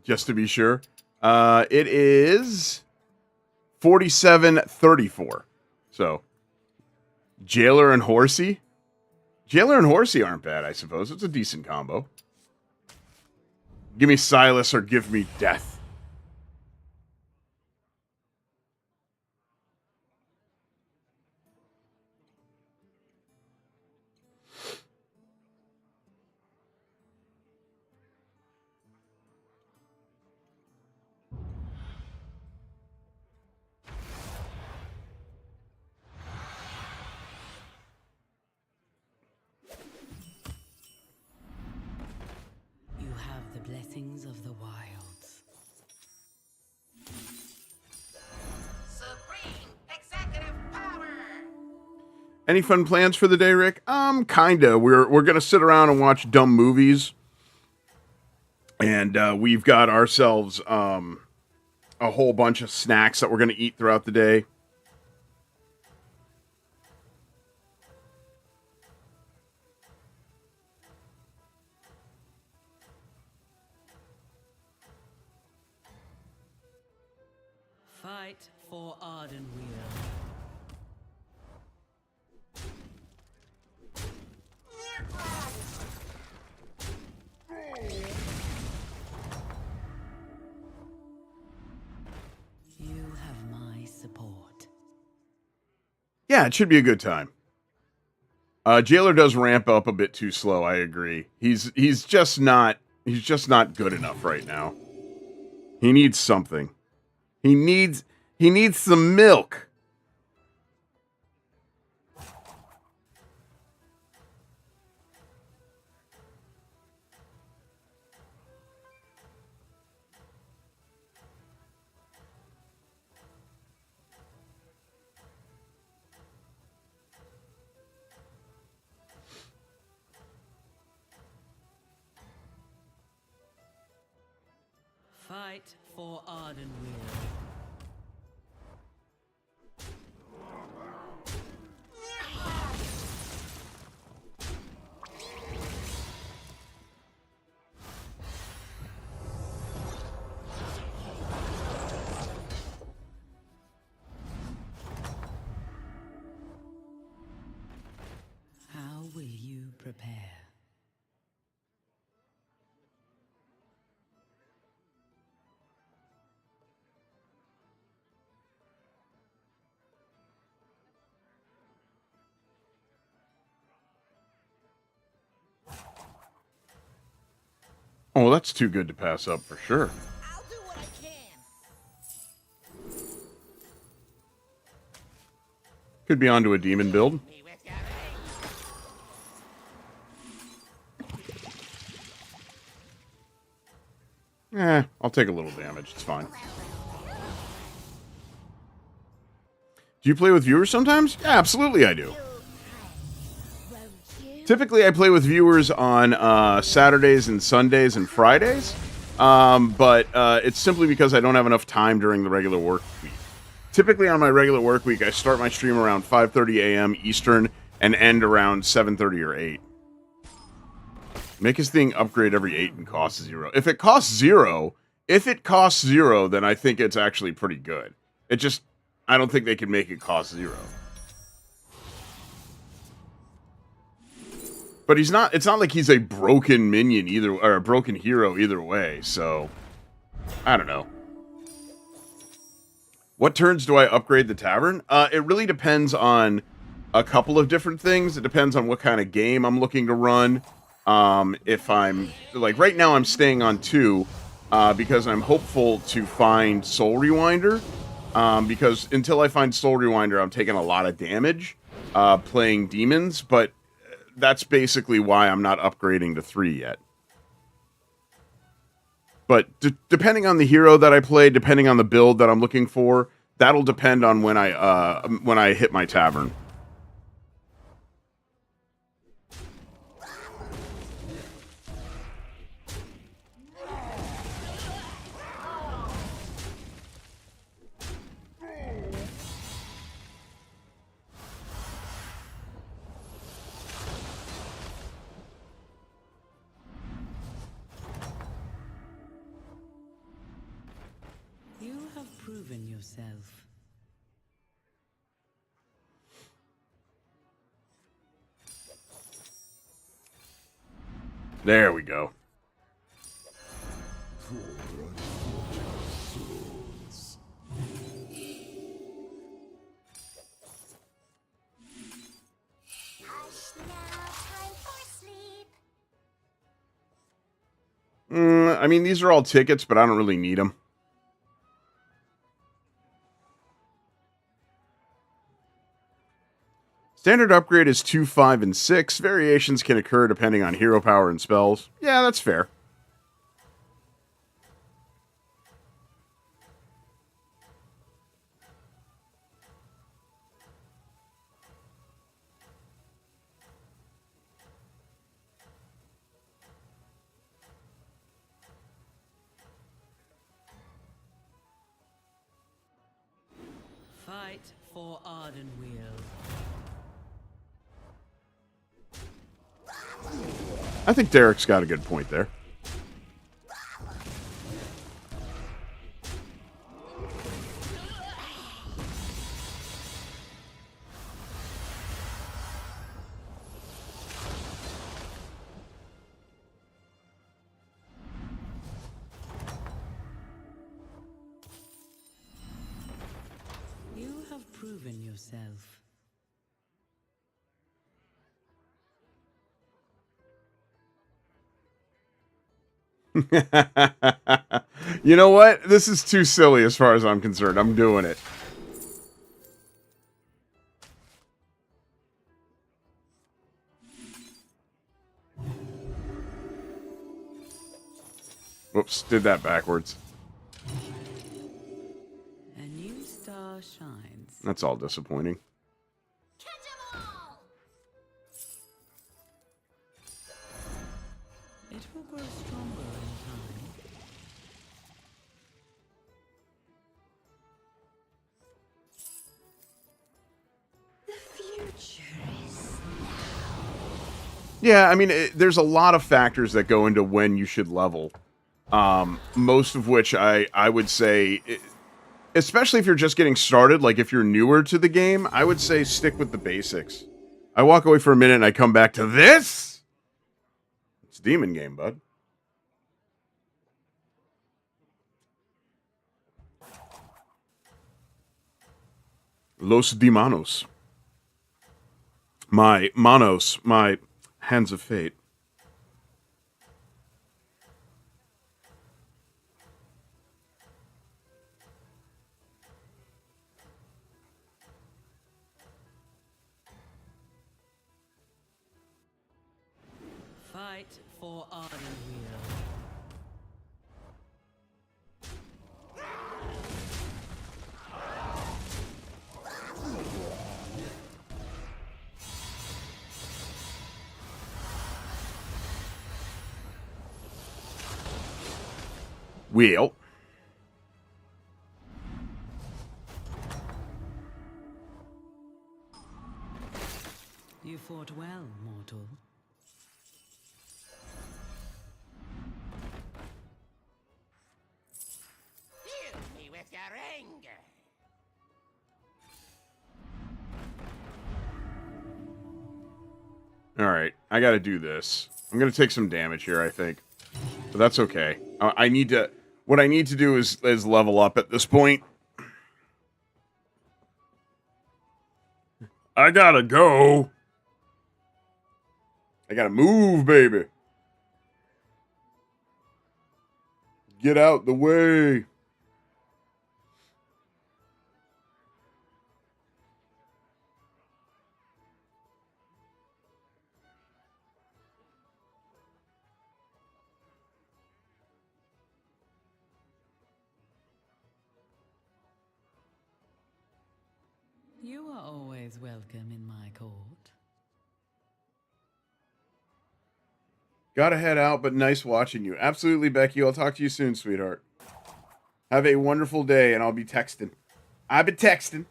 Just to be sure. It is 4734. So, Jailer and Horsey. Jailer and Horsey aren't bad, I suppose. It's a decent combo. Give me Silas or give me death. You have the blessings of the wilds. Supreme executive power. Any fun plans for the day, Rick? Kinda. We're gonna sit around and watch dumb movies, and we've got ourselves a whole bunch of snacks that we're gonna eat throughout the day. Fight for Ardenweir. You have my support. Yeah, it should be a good time. Jailer does ramp up a bit too slow. I agree. He's just not good enough right now. He needs something. He needs some milk. Fight for Ardenweir. How will you prepare? Oh, that's too good to pass up for sure. I'll do what I can. Could be onto a demon build. Be with ya, I'll take a little damage. It's fine. Do you play with viewers sometimes? Yeah, absolutely I do. Won't you? Typically, I play with viewers on Saturdays and Sundays and Fridays, but it's simply because I don't have enough time during the regular work week. typically on my regular work week, I start my stream around 5:30 a.m. Eastern and end around 7:30 or 8. Make his thing upgrade every 8 and cost 0. If it costs 0, then I think it's actually pretty good. I don't think they can make it cost 0. But it's not like he's a broken minion either, or a broken hero either way, so I don't know. What turns do I upgrade the tavern? It really depends on a couple of different things. It depends on what kind of game I'm looking to run. If I'm, like, right now I'm staying on 2, because I'm hopeful to find Soul Rewinder. Because until I find Soul Rewinder, I'm taking a lot of damage, playing demons, but that's basically why I'm not upgrading to 3 yet. But depending on the hero that I play, depending on the build that I'm looking for, that'll depend on when I hit my tavern. You have proven yourself. There we go. Hush now, time for sleep. I mean, these are all tickets, but I don't really need them. Standard upgrade is 2, 5, and 6. Variations can occur depending on hero power and spells. Yeah, that's fair. Fight for Ardenweald. I think Derek's got a good point there. You have proven yourself. You know what? This is too silly as far as I'm concerned. I'm doing it. Whoops, did that backwards. A new star shines. That's all disappointing. Catch 'em all! It will grow stronger in time. The future is Yeah, I mean, there's a lot of factors that go into when you should level. Most of which I would say, especially if you're just getting started, like if you're newer to the game, I would say stick with the basics. I walk away for a minute and I come back to this. It's a demon game, bud. Los Demonos. My manos, my hands of fate. Fight for Ardenweald. Well. anger. Alright, I gotta do this. I'm gonna take some damage here, I think. But that's okay. I need to... What I need to do is level up at this point. I gotta go. I gotta move, baby. Get out the way. You are always welcome in my court. Gotta head out, but nice watching you. Absolutely, Becky. I'll talk to you soon, sweetheart. Have a wonderful day, and I'll be texting. I've been texting.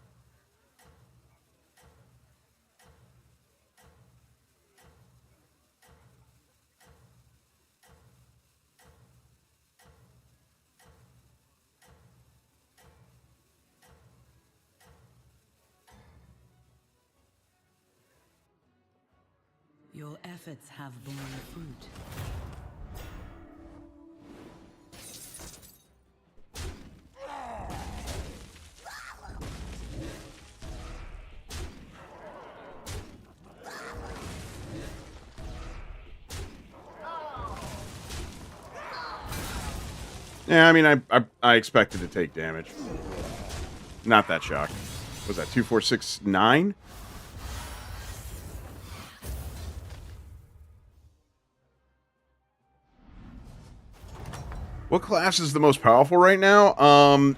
Your efforts have borne fruit. Yeah, I mean, I expected to take damage. Not that shocked. Was that 2, 4, 6, 9? What class is the most powerful right now?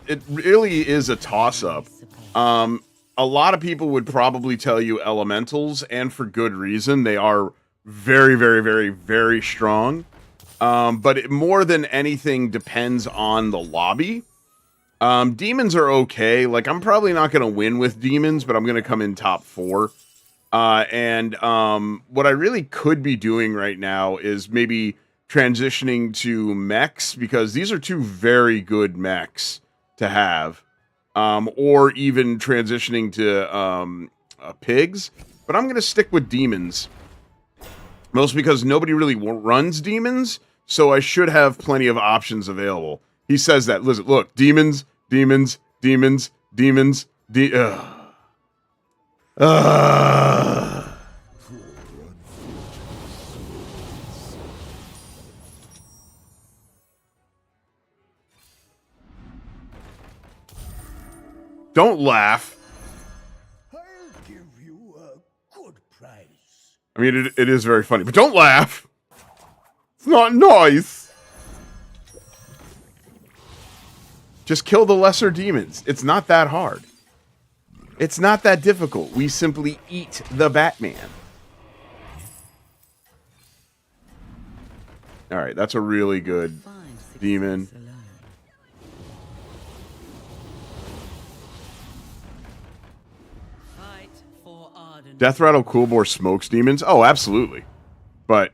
It really is a toss-up. A lot of people would probably tell you elementals, and for good reason. They are very, very, very, very strong. But it more than anything depends on the lobby. Demons are okay. Like, I'm probably not going to win with demons, but I'm going to come in top 4. And what I really could be doing right now is maybe transitioning to mechs, because these are 2 very good mechs to have. Or even transitioning to pigs. But I'm going to stick with demons. Mostly because nobody really runs demons, so I should have plenty of options available. He says that. Listen, look, demons, demons, demons, demons, Don't laugh. I'll give you a good price. I mean, it is very funny, but don't laugh. It's not nice. Just kill the lesser demons. It's not that hard. It's not that difficult. We simply eat the Batman. Alright, that's a really good demon. Death Rattle Coolbore smokes demons? Oh, absolutely. But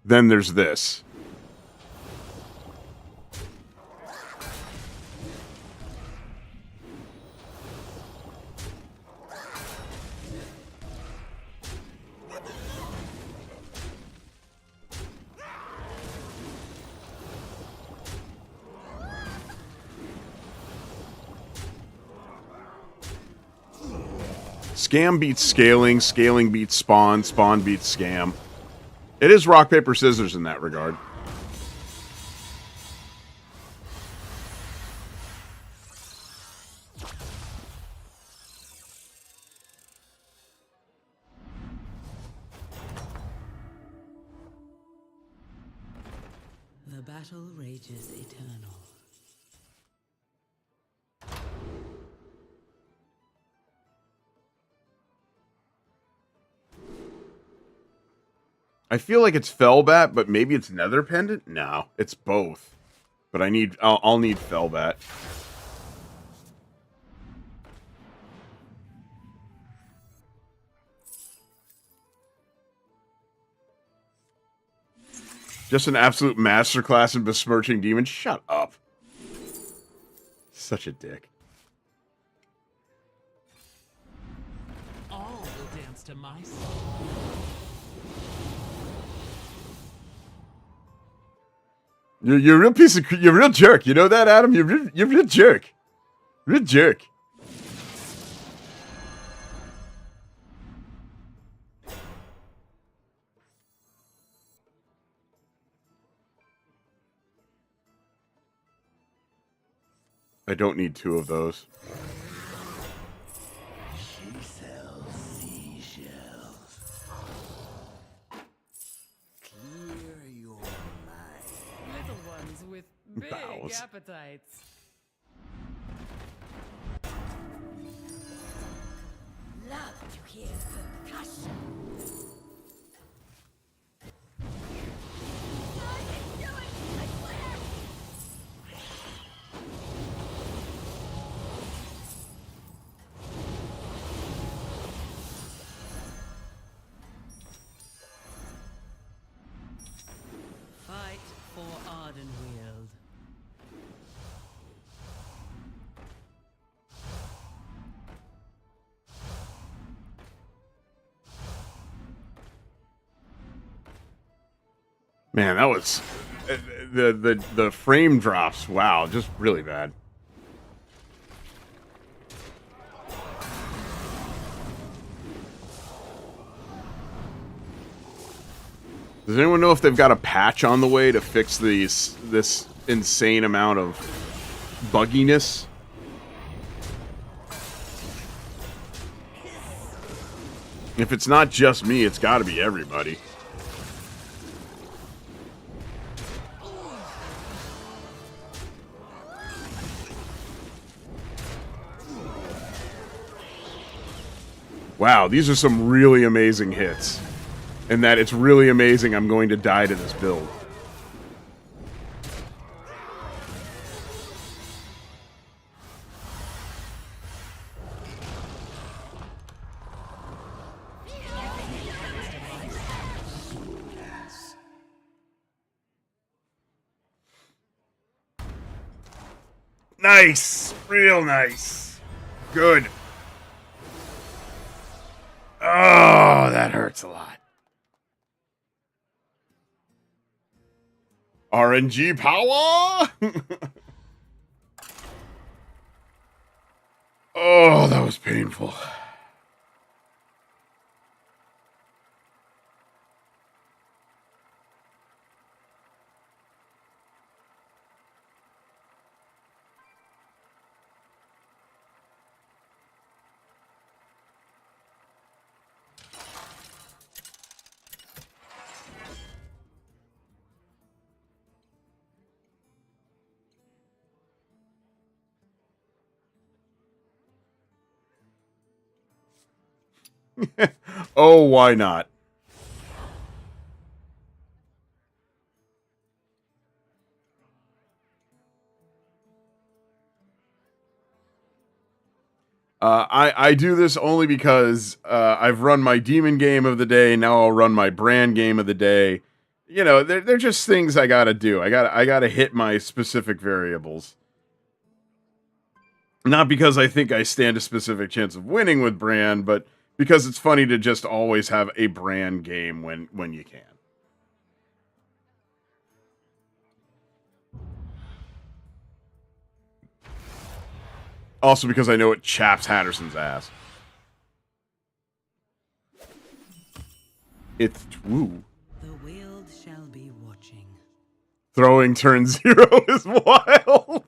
then there's this. Scam beats scaling, scaling beats spawn, spawn beats scam. It is rock, paper, scissors in that regard. The battle rages eternal. I feel like it's Fellbat, but maybe it's Nether Pendant? No, it's both. But I'll need Fellbat. Just an absolute masterclass in besmirching demons? Shut up. Such a dick. to my soul. You're a real piece of you're a real jerk. You know that, Adam? You're a real jerk. Real jerk. I don't need 2 of those. She sells seashells. Clear your mind. Little ones with big Bows. appetites. Love to hear percussion. Fight for Ardenweald. Man, that was the frame drops. Wow, just really bad. Does anyone know if they've got a patch on the way to fix this insane amount of bugginess? If it's not just me, it's got to be everybody. Wow, these are some really amazing hits. And that it's really amazing I'm going to die to this build. Nice! Real nice. Good. Oh, that hurts a lot. RNG power! Oh, that was painful. Oh, why not? I do this only because I've run my demon game of the day. Now I'll run my brand game of the day. You know, they're just things I gotta do. I gotta hit my specific variables. Not because I think I stand a specific chance of winning with brand, but because it's funny to just always have a brand game when you can. Also because I know it chaps Hatterson's ass. It's woo. The Weald shall be watching. Throwing turn 0 is wild.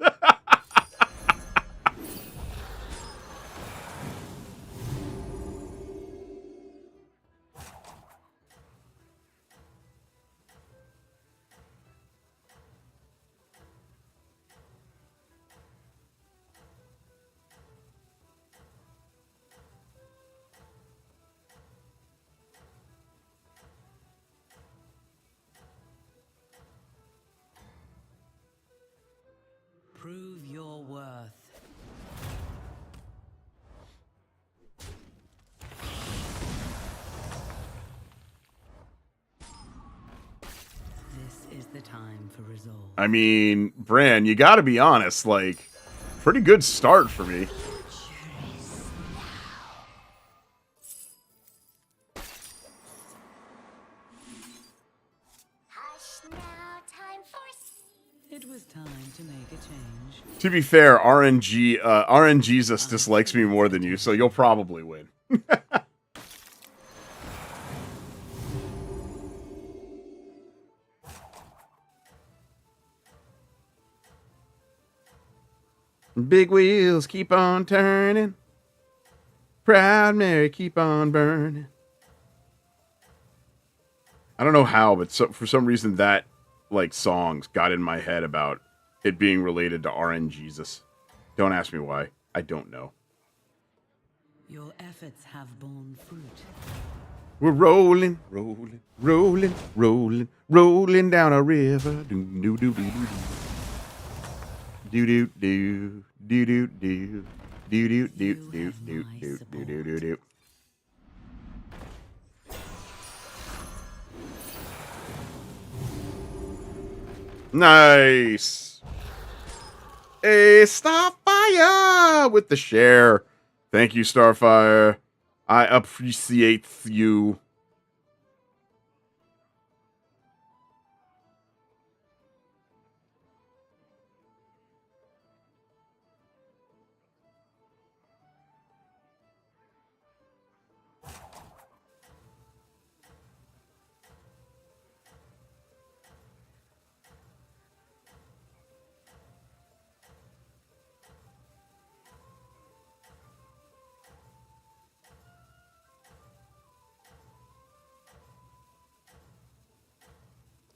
Prove your worth. This is the time for resolve. I mean, Bran, you gotta be honest, like, pretty good start for me. It was time to make a change. To be fair, RNGesus dislikes me more than you, so you'll probably win. Big wheels keep on turning. Proud Mary keep on burning. I don't know how, but for some reason that like songs got in my head about it being related to RNGesus. Don't ask me why. I don't know. Your efforts have borne fruit. We're rolling, rolling, rolling, rolling, rolling down a river. Do do do do do. Do do do do do do do do do do do do do do do. Nice. A Starfire with the share. Thank you, Starfire. I appreciate you.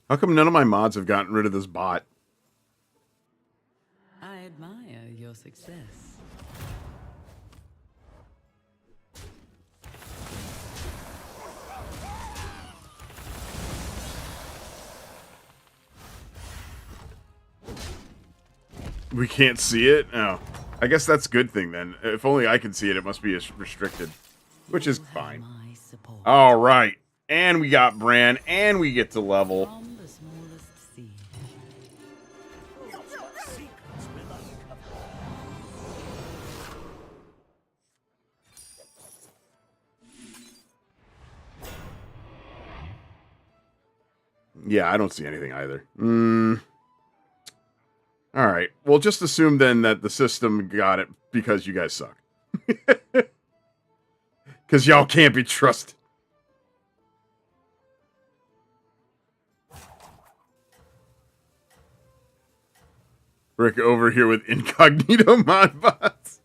How come none of my mods have gotten rid of this bot? I admire your success. We can't see it? Oh. I guess that's a good thing then. If only I can see it, it must be restricted. Which is fine. My support. Alright. And we got Bran, and we get to level. From the smallest seed. Yeah, I don't see anything either. Alright. Well, just assume then that the system got it because you guys suck. Because y'all can't be trusted. Rick over here with incognito mod bots.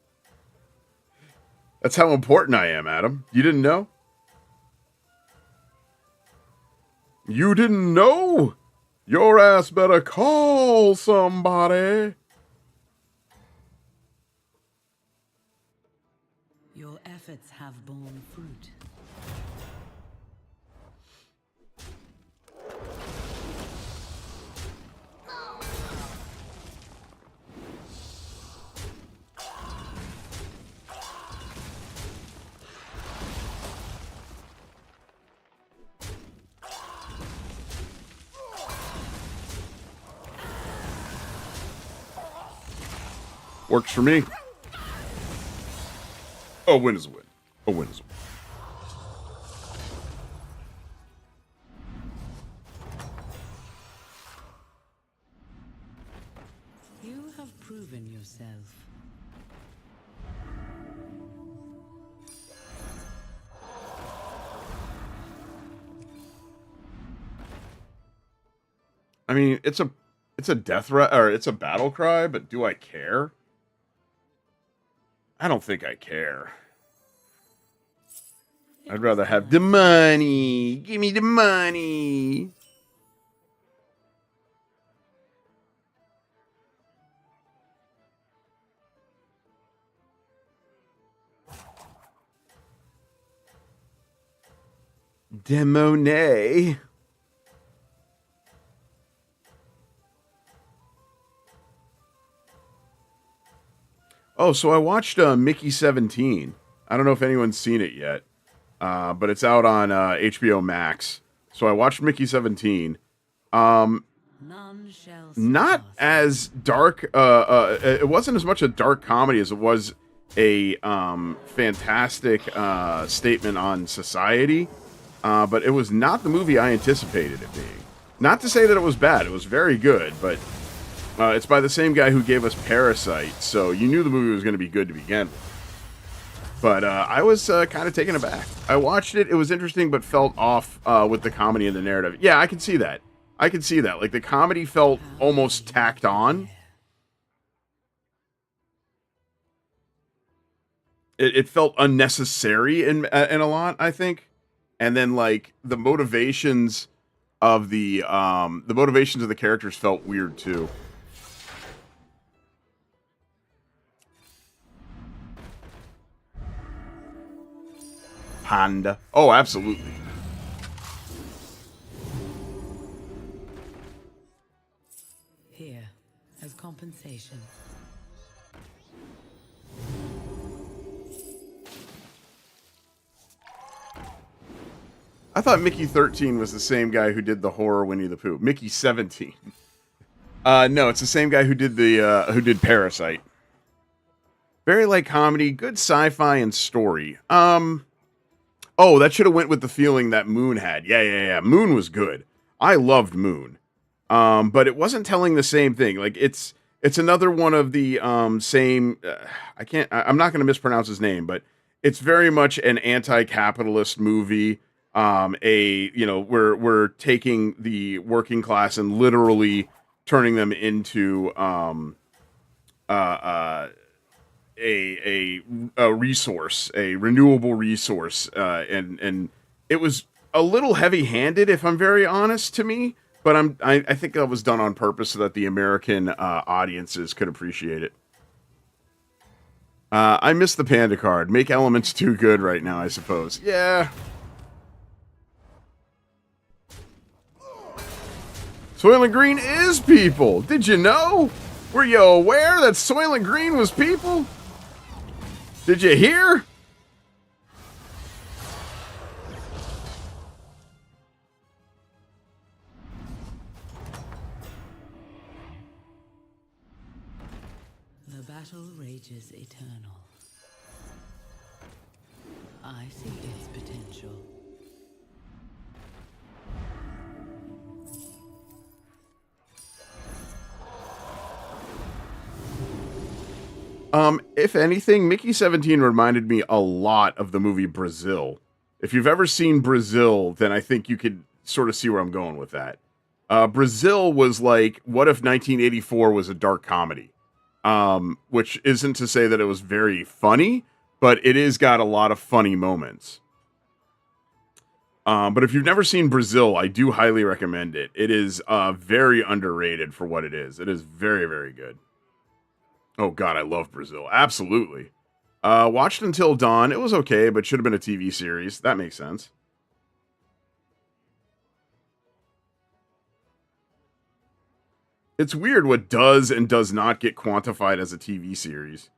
That's how important I am, Adam. You didn't know? You didn't know? Your ass better call somebody. Your efforts have borne fruit. Works for me. A win is a win. A win is a win. You have proven yourself. I mean, it's a death or it's a battle cry, but do I care? I don't think I care. I'd rather have the money. Give me the money. Demonet. Oh, so I watched Mickey 17. I don't know if anyone's seen it yet, but it's out on HBO Max. So I watched Mickey 17. None shall Not surpass as dark. It wasn't as much a dark comedy as it was a fantastic statement on society. But it was not the movie I anticipated it being. Not to say that it was bad. It was very good, but It's by the same guy who gave us Parasite, so you knew the movie was going to be good to begin with. But I was kind of taken aback. I watched it. It was interesting, but felt off with the comedy and the narrative. Yeah, I can see that. I can see that. Like, the comedy felt almost tacked on. It felt unnecessary in a lot, I think. And then, like, the motivations of the characters felt weird too. Panda. Oh, absolutely. Here, as compensation. I thought Mickey 13 was the same guy who did the horror Winnie the Pooh. Mickey 17. No, it's the same guy who did Parasite. Very light comedy, good sci-fi and story. Oh, that should have went with the feeling that Moon had. Yeah. Moon was good. I loved Moon. But it wasn't telling the same thing. Like, it's another one of the same. I'm not going to mispronounce his name, but it's very much an anti-capitalist movie. We're taking the working class and literally turning them into a resource, a renewable resource, and it was a little heavy-handed, if I'm very honest, to me. But I think that was done on purpose so that the American audiences could appreciate it. I miss the Panda card. Make elements too good right now, I suppose. Yeah. Soylent Green is people. Did you know? Were you aware that Soylent Green was people? Did you hear? The battle rages eternal. I see its potential. If anything, Mickey 17 reminded me a lot of the movie Brazil. If you've ever seen Brazil, then I think you could sort of see where I'm going with that. Brazil was like, what if 1984 was a dark comedy? Which isn't to say that it was very funny, but it is got a lot of funny moments. But if you've never seen Brazil, I do highly recommend it. It is very underrated for what it is. It is very, very good. Oh, God, I love Brazil. Absolutely. Watched Until Dawn. It was okay, but should have been a TV series. That makes sense. It's weird what does and does not get quantified as a TV series.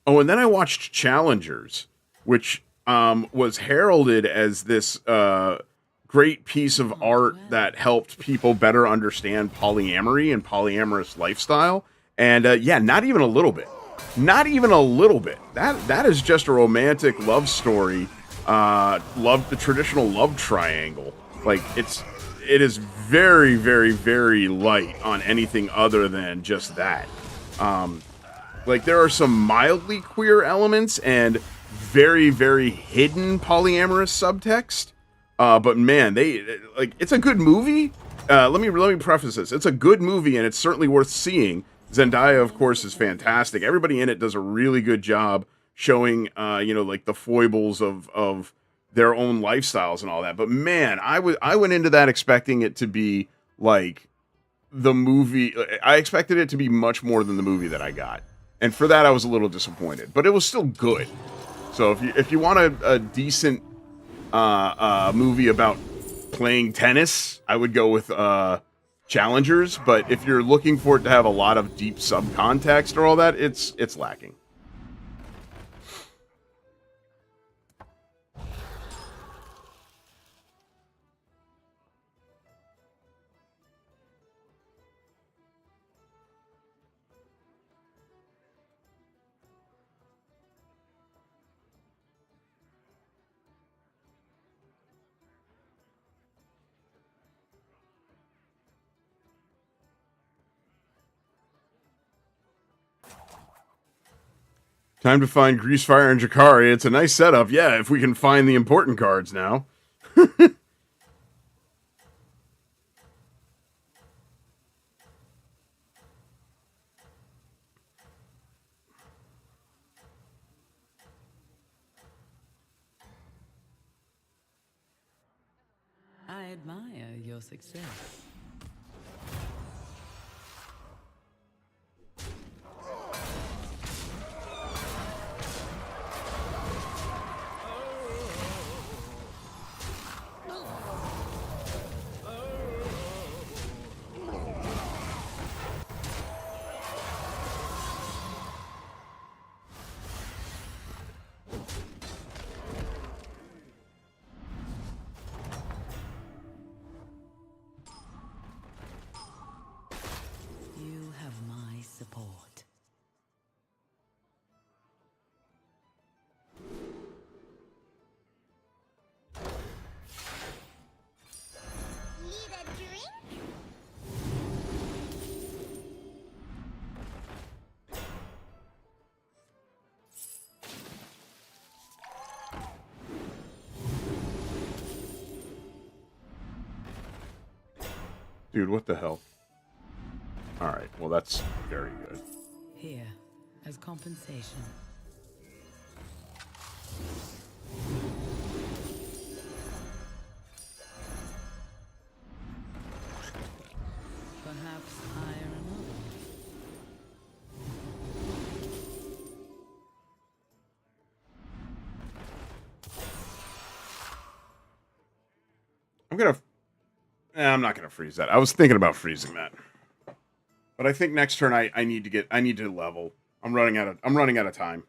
Oh, and then I watched Challengers, which was heralded as this great piece of art that helped people better understand polyamory and polyamorous lifestyle. And yeah, not even a little bit. Not even a little bit. That is just a romantic love story. The traditional love triangle. Like, it is very, very, very light on anything other than just that. Like, there are some mildly queer elements and very, very hidden polyamorous subtext. But man, it's a good movie. Let me preface this. It's a good movie, and it's certainly worth seeing. Zendaya, of course, is fantastic. Everybody in it does a really good job showing, like the foibles of their own lifestyles and all that. But man, I went into that expecting it to be like the movie. I expected it to be much more than the movie that I got. And for that, I was a little disappointed, but it was still good. So if you want a decent movie about playing tennis, I would go with Challengers. But if you're looking for it to have a lot of deep subcontext or all that, it's lacking. Time to find Greasefire and Jakari. It's a nice setup. Yeah, if we can find the important cards now. I admire your success. You have my support. Need a drink? Dude, what the hell? Alright, well that's very good. Here, as compensation. Perhaps hire another. I'm not gonna freeze that. I was thinking about freezing that. But I think next turn I need to level. I'm running out of time.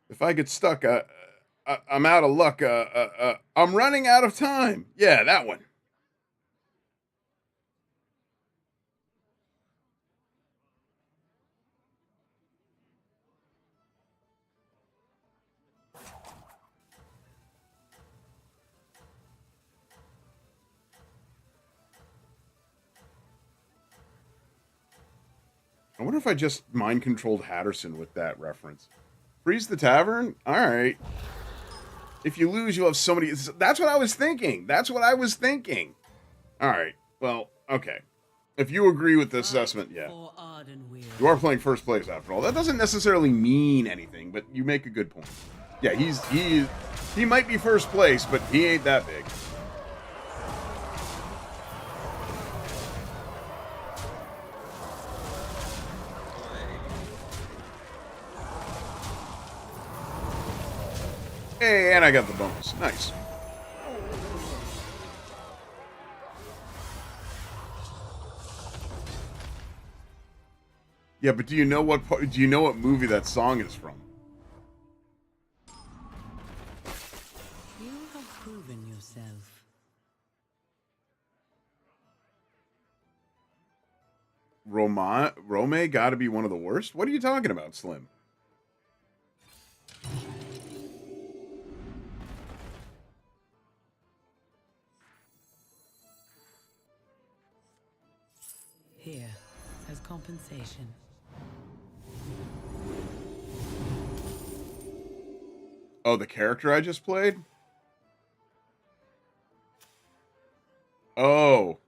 If I get stuck, I'm out of luck. I'm running out of time. Yeah, that one. I wonder if I just mind controlled Hatterson with that reference. Freeze the tavern? All right. If you lose, you'll have so many. That's what I was thinking. All right. Well, okay. If you agree with the assessment, yeah. For Ardenweir. You are playing first place after all. That doesn't necessarily mean anything, but you make a good point. Yeah, he might be first place, but he ain't that big. Hey, and I got the bonus. Nice. Yeah, but do you know what movie that song is from? You have proven yourself. Rome got to be one of the worst? What are you talking about, Slim? Here, as compensation. Oh, the character I just played? Oh.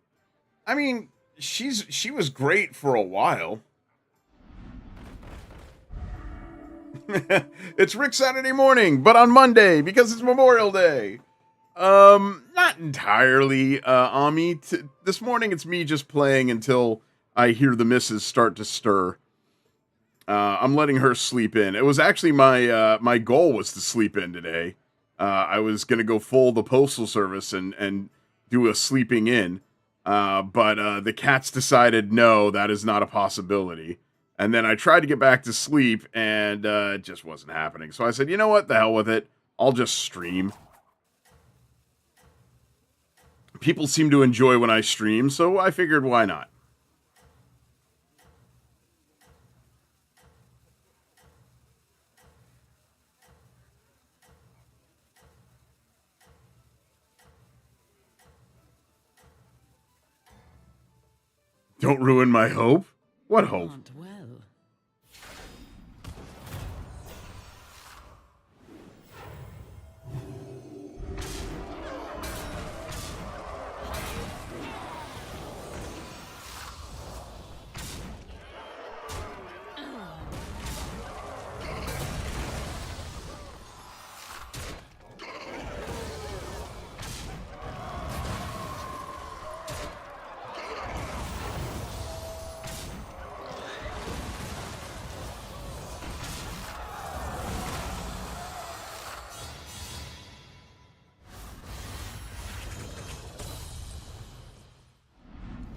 I mean, she was great for a while. It's Rick Saturday morning, but on Monday because it's Memorial Day. Not entirely, Ami. This morning it's me just playing until I hear the missus start to stir. I'm letting her sleep in. It was actually my goal was to sleep in today. I was gonna go full the postal service and do a sleeping in. But the cats decided no, that is not a possibility. And then I tried to get back to sleep, and it just wasn't happening. So I said, you know what? The hell with it. I'll just stream. People seem to enjoy when I stream, so I figured why not? Don't ruin my hope. What hope? Hunt well.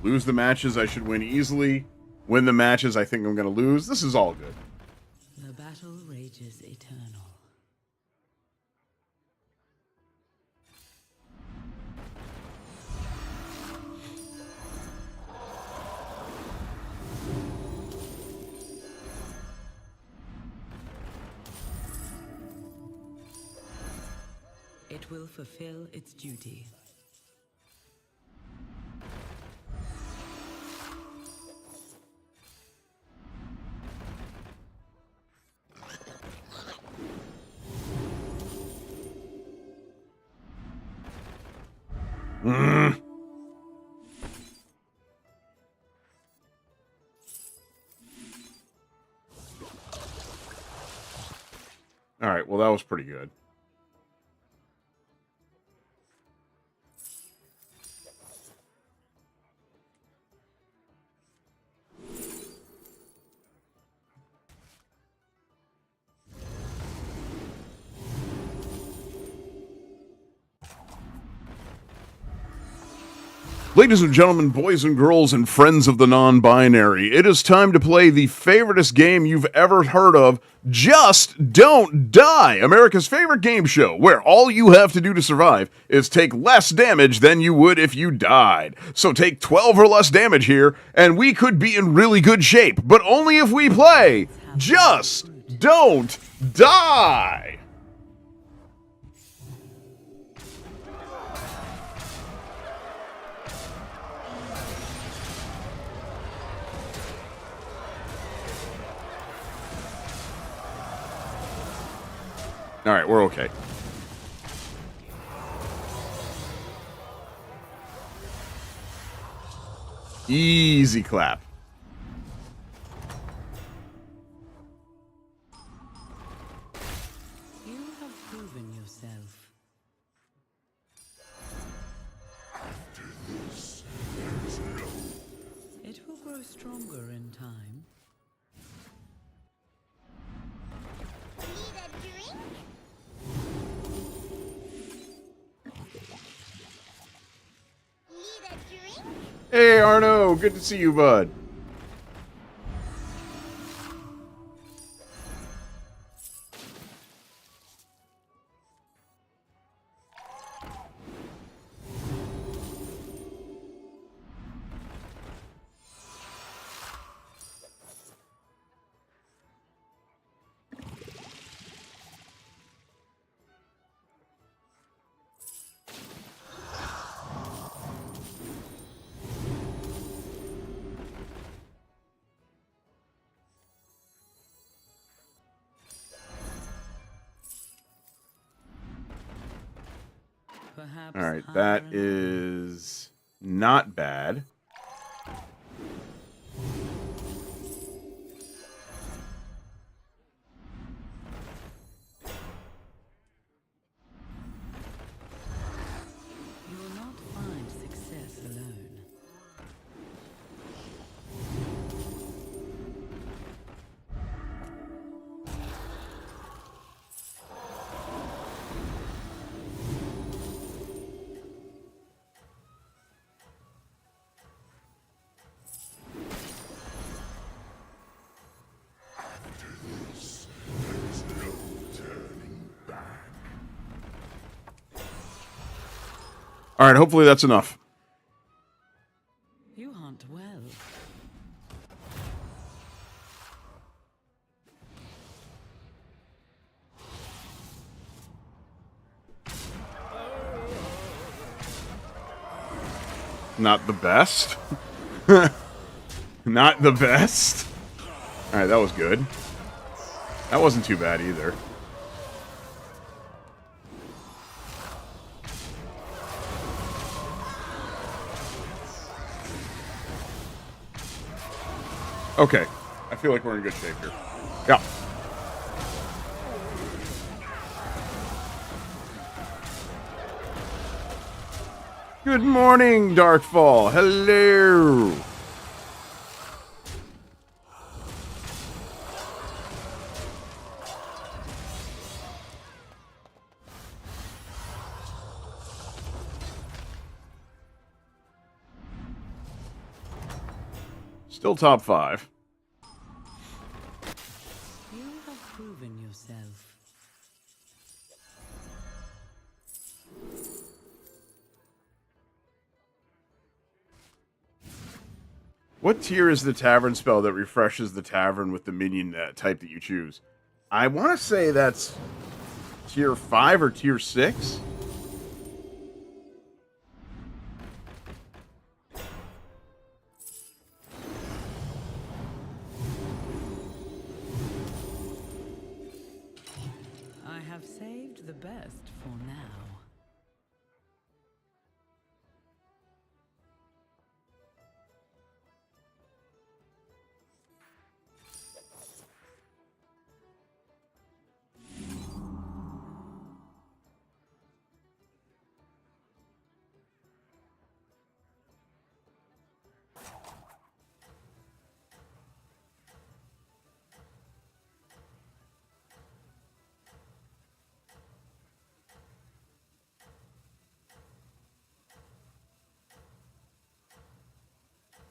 Lose the matches I should win easily. Win the matches I think I'm going to lose. This is all good. The battle rages eternal. It will fulfill its duty. All right, well, that was pretty good. Ladies and gentlemen, boys and girls, and friends of the non-binary, it is time to play the favoriteest game you've ever heard of, Just Don't Die, America's favorite game show, where all you have to do to survive is take less damage than you would if you died. So take 12 or less damage here, and we could be in really good shape, but only if we play Just Don't Die! All right, we're okay. Easy clap. You have proven yourself. It will grow stronger in time. Need a drink? Need a drink? Hey, Arno, good to see you, bud. Perhaps All right, higher that and is not bad. you will not find success alone. All right, hopefully that's enough. You hunt well. Not the best. Not the best. All right, that was good. That wasn't too bad either. Okay. I feel like we're in good shape here. Yeah. Good morning, Darkfall. Hello. Still top 5. You have proven yourself. What tier is the tavern spell that refreshes the tavern with the minion type that you choose? I want to say that's tier 5 or tier 6. I have saved the best for now.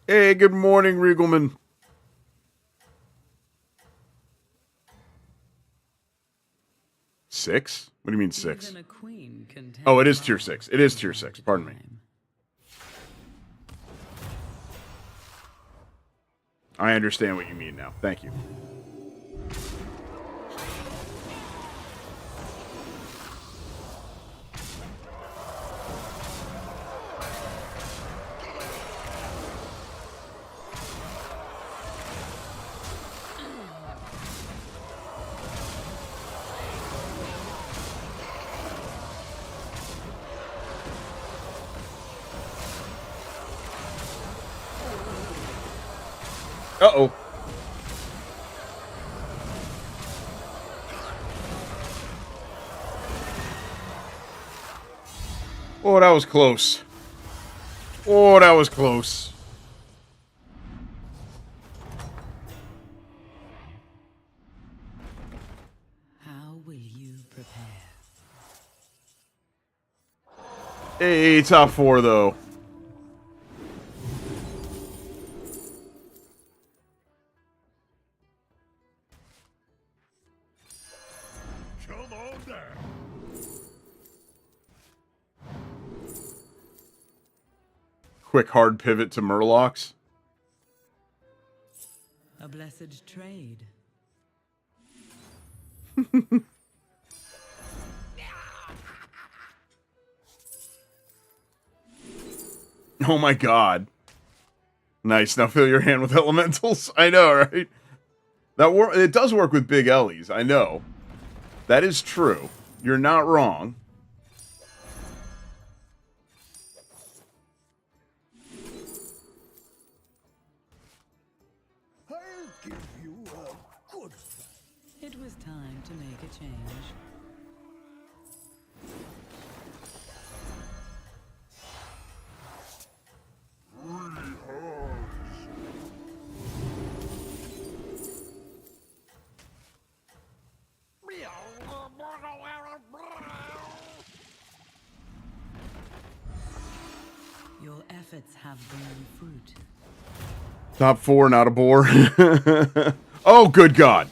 Hey, good morning, Regalman. Six? What do you mean 6? Even a queen can take Oh, it is tier long 6. It is tier from 6. time to Pardon me. time. I understand what you mean now. Thank you. Uh-oh. Oh, that was close. Oh, that was close. How will you prepare? Hey, top 4, though. Come on down. Quick hard pivot to Murlocs. A blessed trade. Oh my god. Nice. Now fill your hand with elementals. I know, right? It does work with big Ellies. I know. That is true. You're not wrong. I'll give you a good It was time to make a change. Your efforts have borne fruit. Top 4, not a bore. Oh, good god.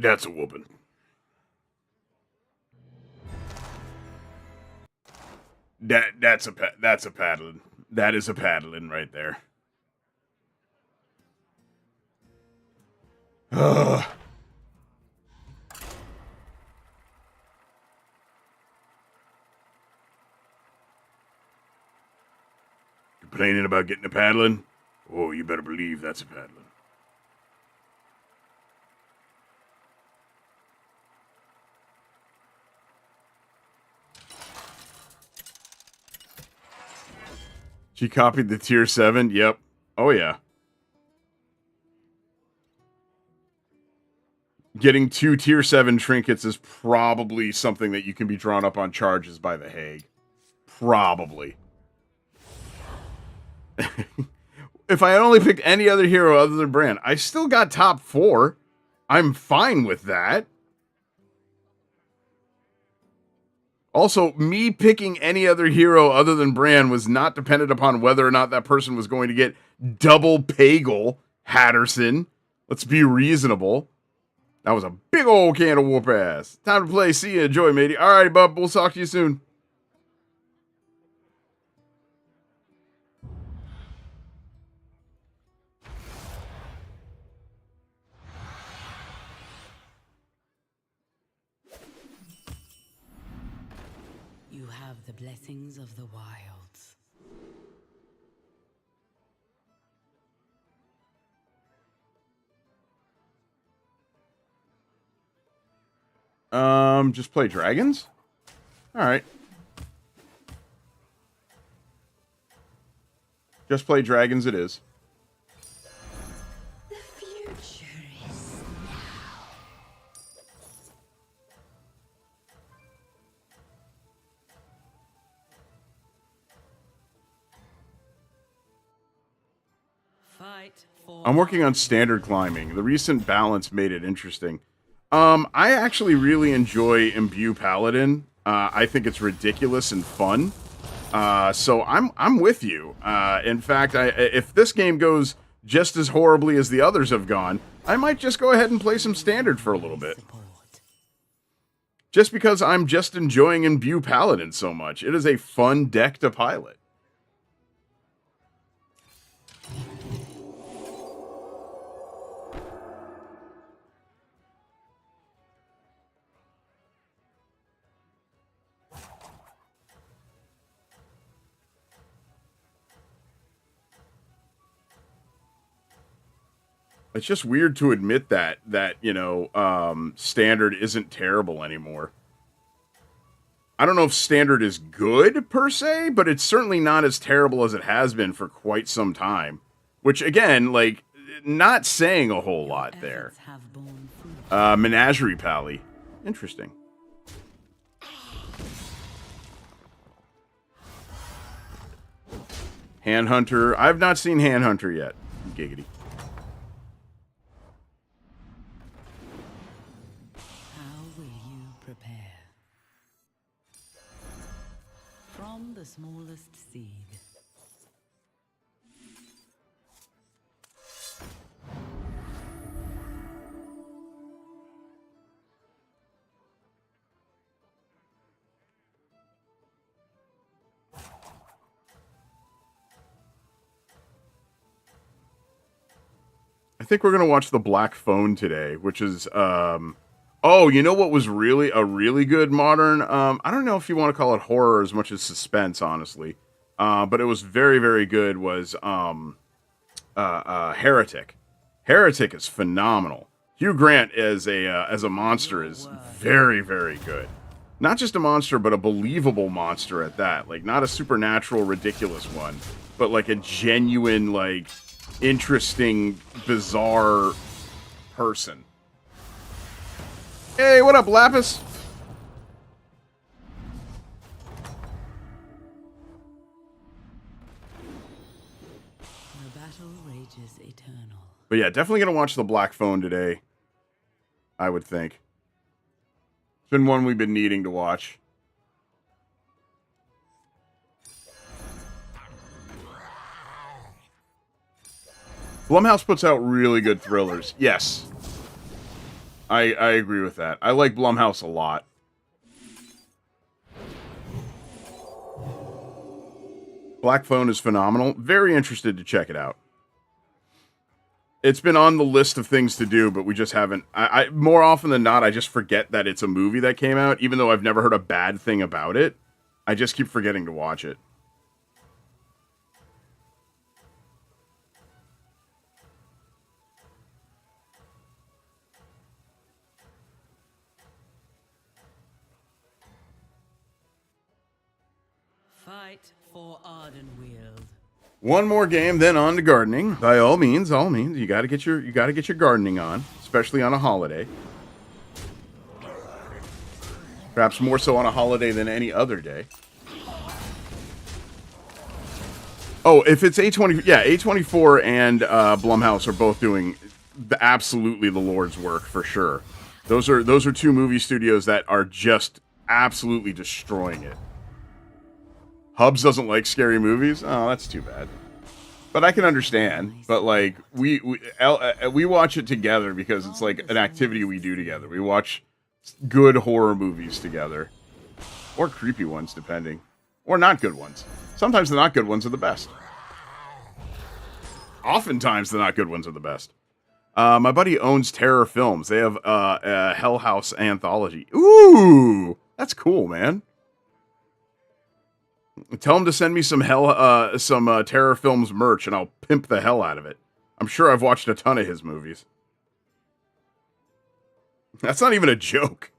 That's a whooping. That's a paddling. That is a paddling right there. Ugh. Complaining about getting a paddling? Oh, you better believe that's a paddling. She copied the tier 7? Yep. Oh, yeah. Getting 2 tier 7 trinkets is probably something that you can be drawn up on charges by the Hague. Probably. If I had only picked any other hero other than Bran, I still got top 4. I'm fine with that. Also, me picking any other hero other than Bran was not dependent upon whether or not that person was going to get double Pagel Hatterson. Let's be reasonable. That was a big old can of whoop ass. Time to play. See ya. Enjoy, matey. Alrighty, bub. We'll talk to you soon. You have the blessings of the wilds. Just play dragons? Alright. Just play dragons it is. The future is now. Fight for I'm working on standard climbing. The recent balance made it interesting. I actually really enjoy Imbue Paladin. I think it's ridiculous and fun. So I'm with you. In fact, if this game goes just as horribly as the others have gone, I might just go ahead and play some standard for a little bit. support. Just because I'm just enjoying Imbue Paladin so much. It is a fun deck to pilot. It's just weird to admit that you know, standard isn't terrible anymore. I don't know if standard is good per se, but it's certainly not as terrible as it has been for quite some time. Which again, like, not saying a whole lot there. Efforts have borne fruit. Menagerie Pally. Interesting. Handhunter. I've not seen Handhunter yet. Giggity. How will you prepare? From the smallest seed. I think we're gonna watch The Black Phone today, which is oh, you know what was really a really good modern, I don't know if you want to call it horror as much as suspense, honestly. But it was very, very good, was Heretic. Heretic is phenomenal. Hugh Grant as a monster is very, very good. Not just a monster, but a believable monster at that. Like, not a supernatural, ridiculous one, but like a genuine, like, interesting, bizarre person. Hey, what up, Lapis? The battle rages eternal. But yeah, definitely gonna watch The Black Phone today, I would think. It's been one we've been needing to watch. Blumhouse puts out really good thrillers. Yes. I agree with that. I like Blumhouse a lot. Black Phone is phenomenal. Very interested to check it out. It's been on the list of things to do, but we just haven't. I more often than not, I just forget that it's a movie that came out, even though I've never heard a bad thing about it. I just keep forgetting to watch it. Fight for Ardenweald. One more game, then on to gardening. By all means, you got to get your gardening on, especially on a holiday. Perhaps more so on a holiday than any other day. Oh, if it's A20, yeah, A24 and Blumhouse are both doing absolutely the Lord's work for sure. Those are two movie studios that are just absolutely destroying it. Hubs doesn't like scary movies. Oh, that's too bad. But I can understand. But like we watch it together because it's like an activity we do together. We watch good horror movies together, or creepy ones, depending, or not good ones. Sometimes the not good ones are the best. Oftentimes the not good ones are the best. My buddy owns Terror Films. They have a Hell House anthology. Ooh, that's cool, man. Tell him to send me some Terror Films merch, and I'll pimp the hell out of it. I'm sure I've watched a ton of his movies. That's not even a joke.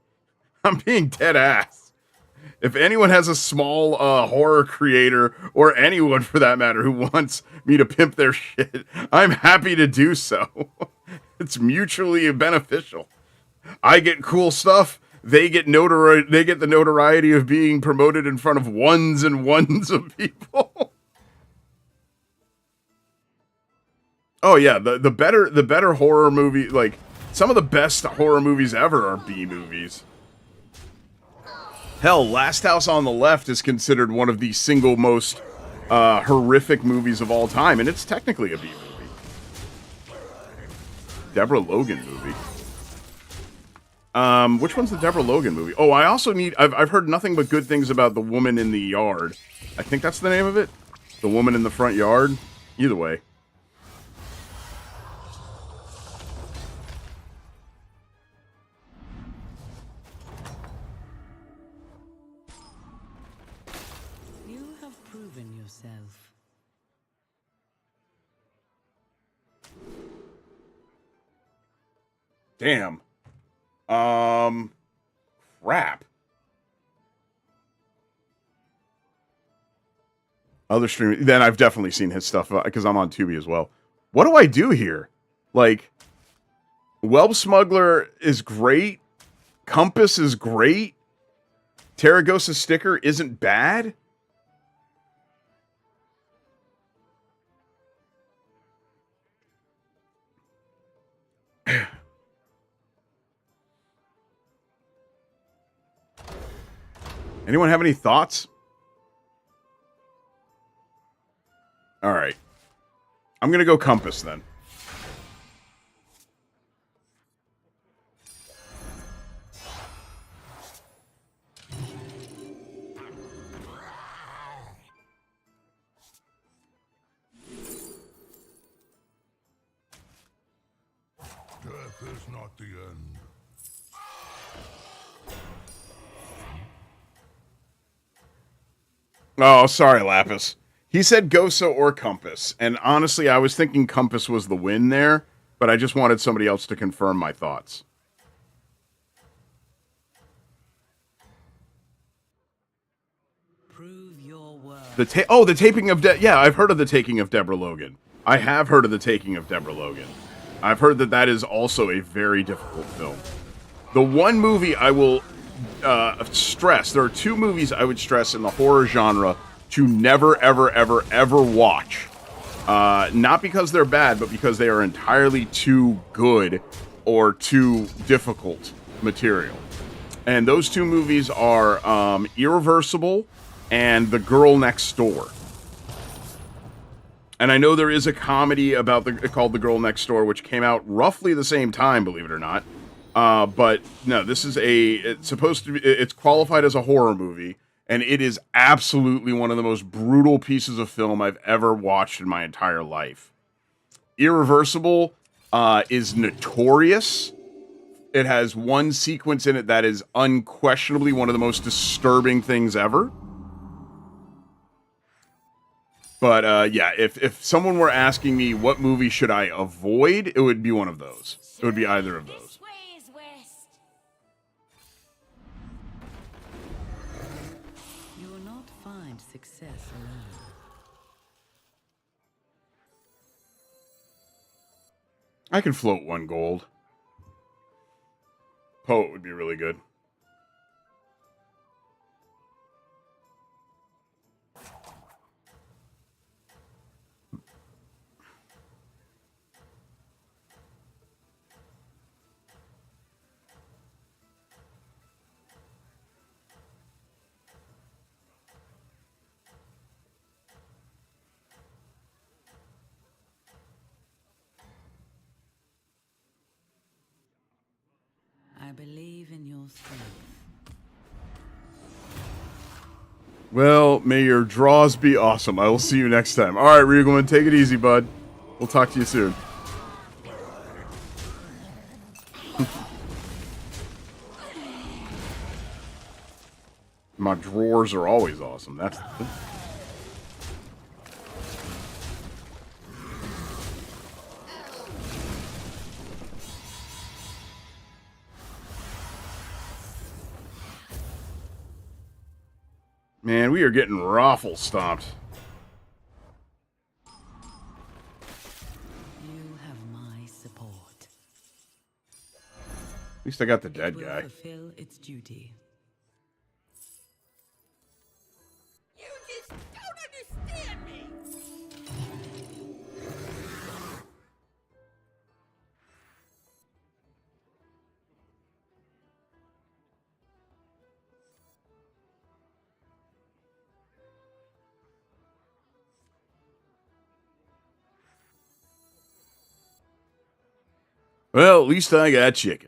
I'm being dead ass. If anyone has a small horror creator, or anyone for that matter, who wants me to pimp their shit, I'm happy to do so. It's mutually beneficial. I get cool stuff. They get the notoriety of being promoted in front of ones and ones of people. Oh yeah, the better horror movie, like some of the best horror movies ever are B movies. Hell, Last House on the Left is considered one of the single most horrific movies of all time, and it's technically a B movie. Deborah Logan movie. Which one's the Deborah Logan movie? Oh, I also I've heard nothing but good things about The Woman in the Yard. I think that's the name of it. The Woman in the Front Yard. Either way. You have proven yourself. Damn. Crap. Other streaming. Then I've definitely seen his stuff because I'm on Tubi as well. What do I do here? Like, Web Smuggler is great. Compass is great. Terragosa Sticker isn't bad. Anyone have any thoughts? All right. I'm going to go Compass then. Death is not the end. Oh, sorry, Lapis. He said Gosa or Compass, and honestly, I was thinking Compass was the win there, but I just wanted somebody else to confirm my thoughts. Prove your worth. The taping of yeah, I've heard of the taking of Deborah Logan. I have heard of the taking of Deborah Logan. I've heard that is also a very difficult film. The one movie I will stress, there are two movies I would stress in the horror genre to never, ever, ever, ever watch. Not because they're bad, but because they are entirely too good or too difficult material. And those two movies are Irreversible and The Girl Next Door. And I know there is a comedy about called The Girl Next Door, which came out roughly the same time, believe it or not. But no, this is it's supposed to be, it's qualified as a horror movie, and it is absolutely one of the most brutal pieces of film I've ever watched in my entire life. Irreversible is notorious. It has one sequence in it that is unquestionably one of the most disturbing things ever. But yeah, if someone were asking me what movie should I avoid, it would be one of those. It would be either of those. This way is west. You will not find success alone. I can float 1 gold. Poet would be really good. I believe in your strength. Well, may your draws be awesome. I will see you next time. All right, Regalman, take it easy, bud. We'll talk to you soon. My drawers are always awesome. That's the thing. Man, we are getting raffle stomped. You have my support. At least I got the dead It will guy. fulfill its duty. You just don't understand me. Well, at least I got chicken.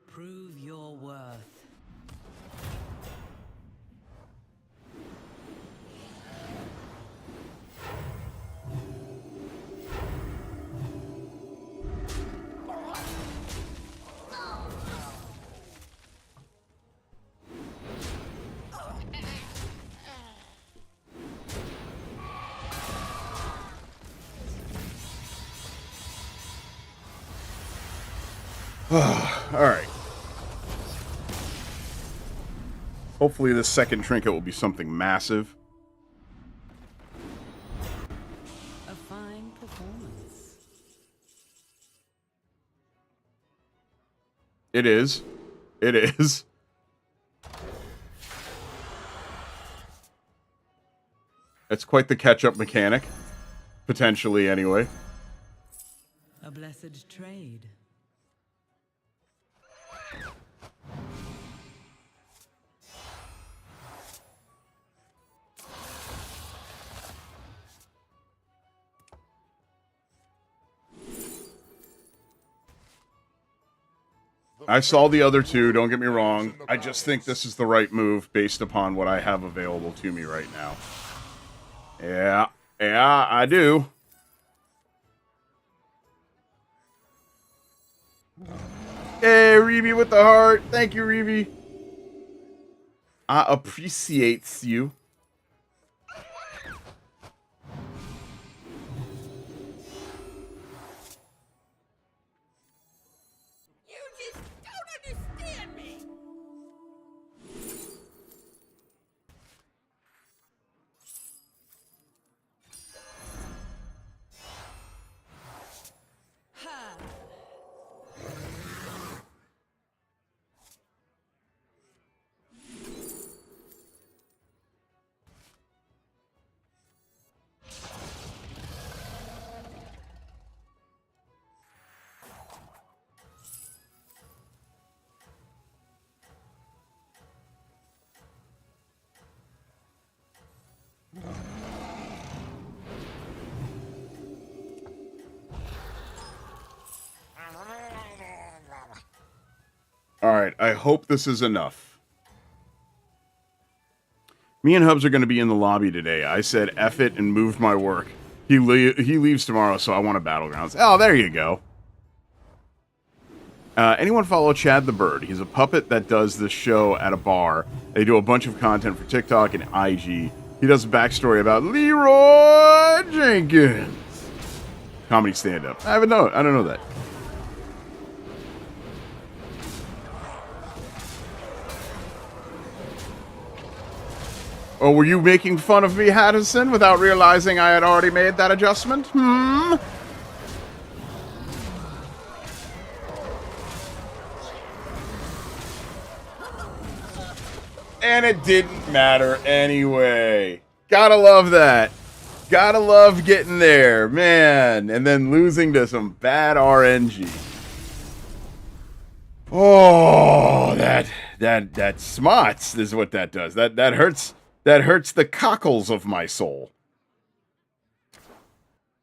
Prove your worth. All right. Hopefully this second trinket will be something massive. A fine performance. It is. It is. It's quite the catch-up mechanic. Potentially, anyway. A blessed trade. I saw the other two, don't get me wrong. I just think this is the right move based upon what I have available to me right now. Yeah, I do. Hey, Reeby with the heart. Thank you, Reeby. I appreciate you. I hope this is enough. Me and Hubs are going to be in the lobby today. I said F it and moved my work. He leaves tomorrow, so I want a Battlegrounds. Oh, there you go. Anyone follow Chad the Bird? He's a puppet that does this show at a bar. They do a bunch of content for TikTok and IG. He does a backstory about Leroy Jenkins. Comedy stand-up. I don't know that. Oh, were you making fun of me, Haddison, without realizing I had already made that adjustment? And it didn't matter anyway. Gotta love that. Gotta love getting there, man. And then losing to some bad RNG. Oh, that smarts is what that does. That hurts. That hurts the cockles of my soul.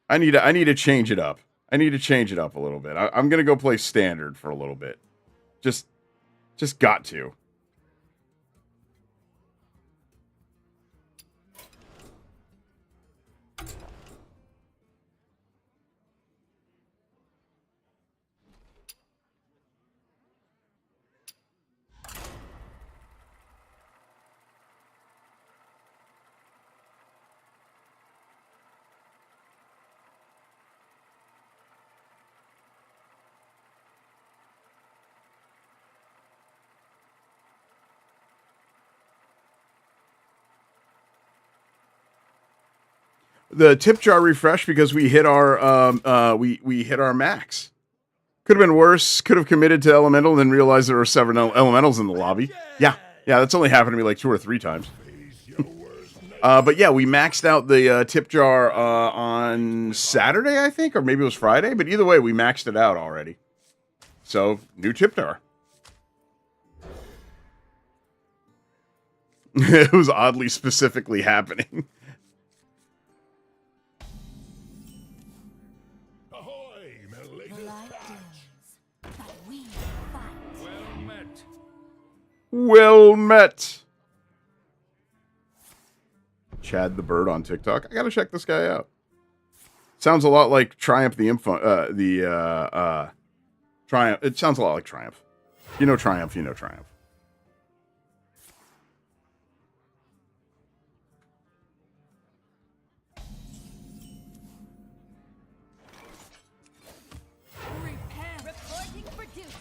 I need to change it up. I need to change it up a little bit. I'm gonna go play standard for a little bit. Just got to. The tip jar refreshed because we hit our we hit our max. Could have been worse. Could have committed to elemental and then realized there were 7 elementals in the lobby. Yeah, that's only happened to me like 2 or 3 times. But yeah, we maxed out the tip jar on Saturday, I think, or maybe it was Friday. But either way, we maxed it out already. So new tip jar. It was oddly specifically happening. Well met. Chad the Bird on TikTok. I gotta check this guy out. Sounds a lot like Triumph the Triumph. It sounds a lot like Triumph. You know Triumph. You know Triumph. Reporting for duty.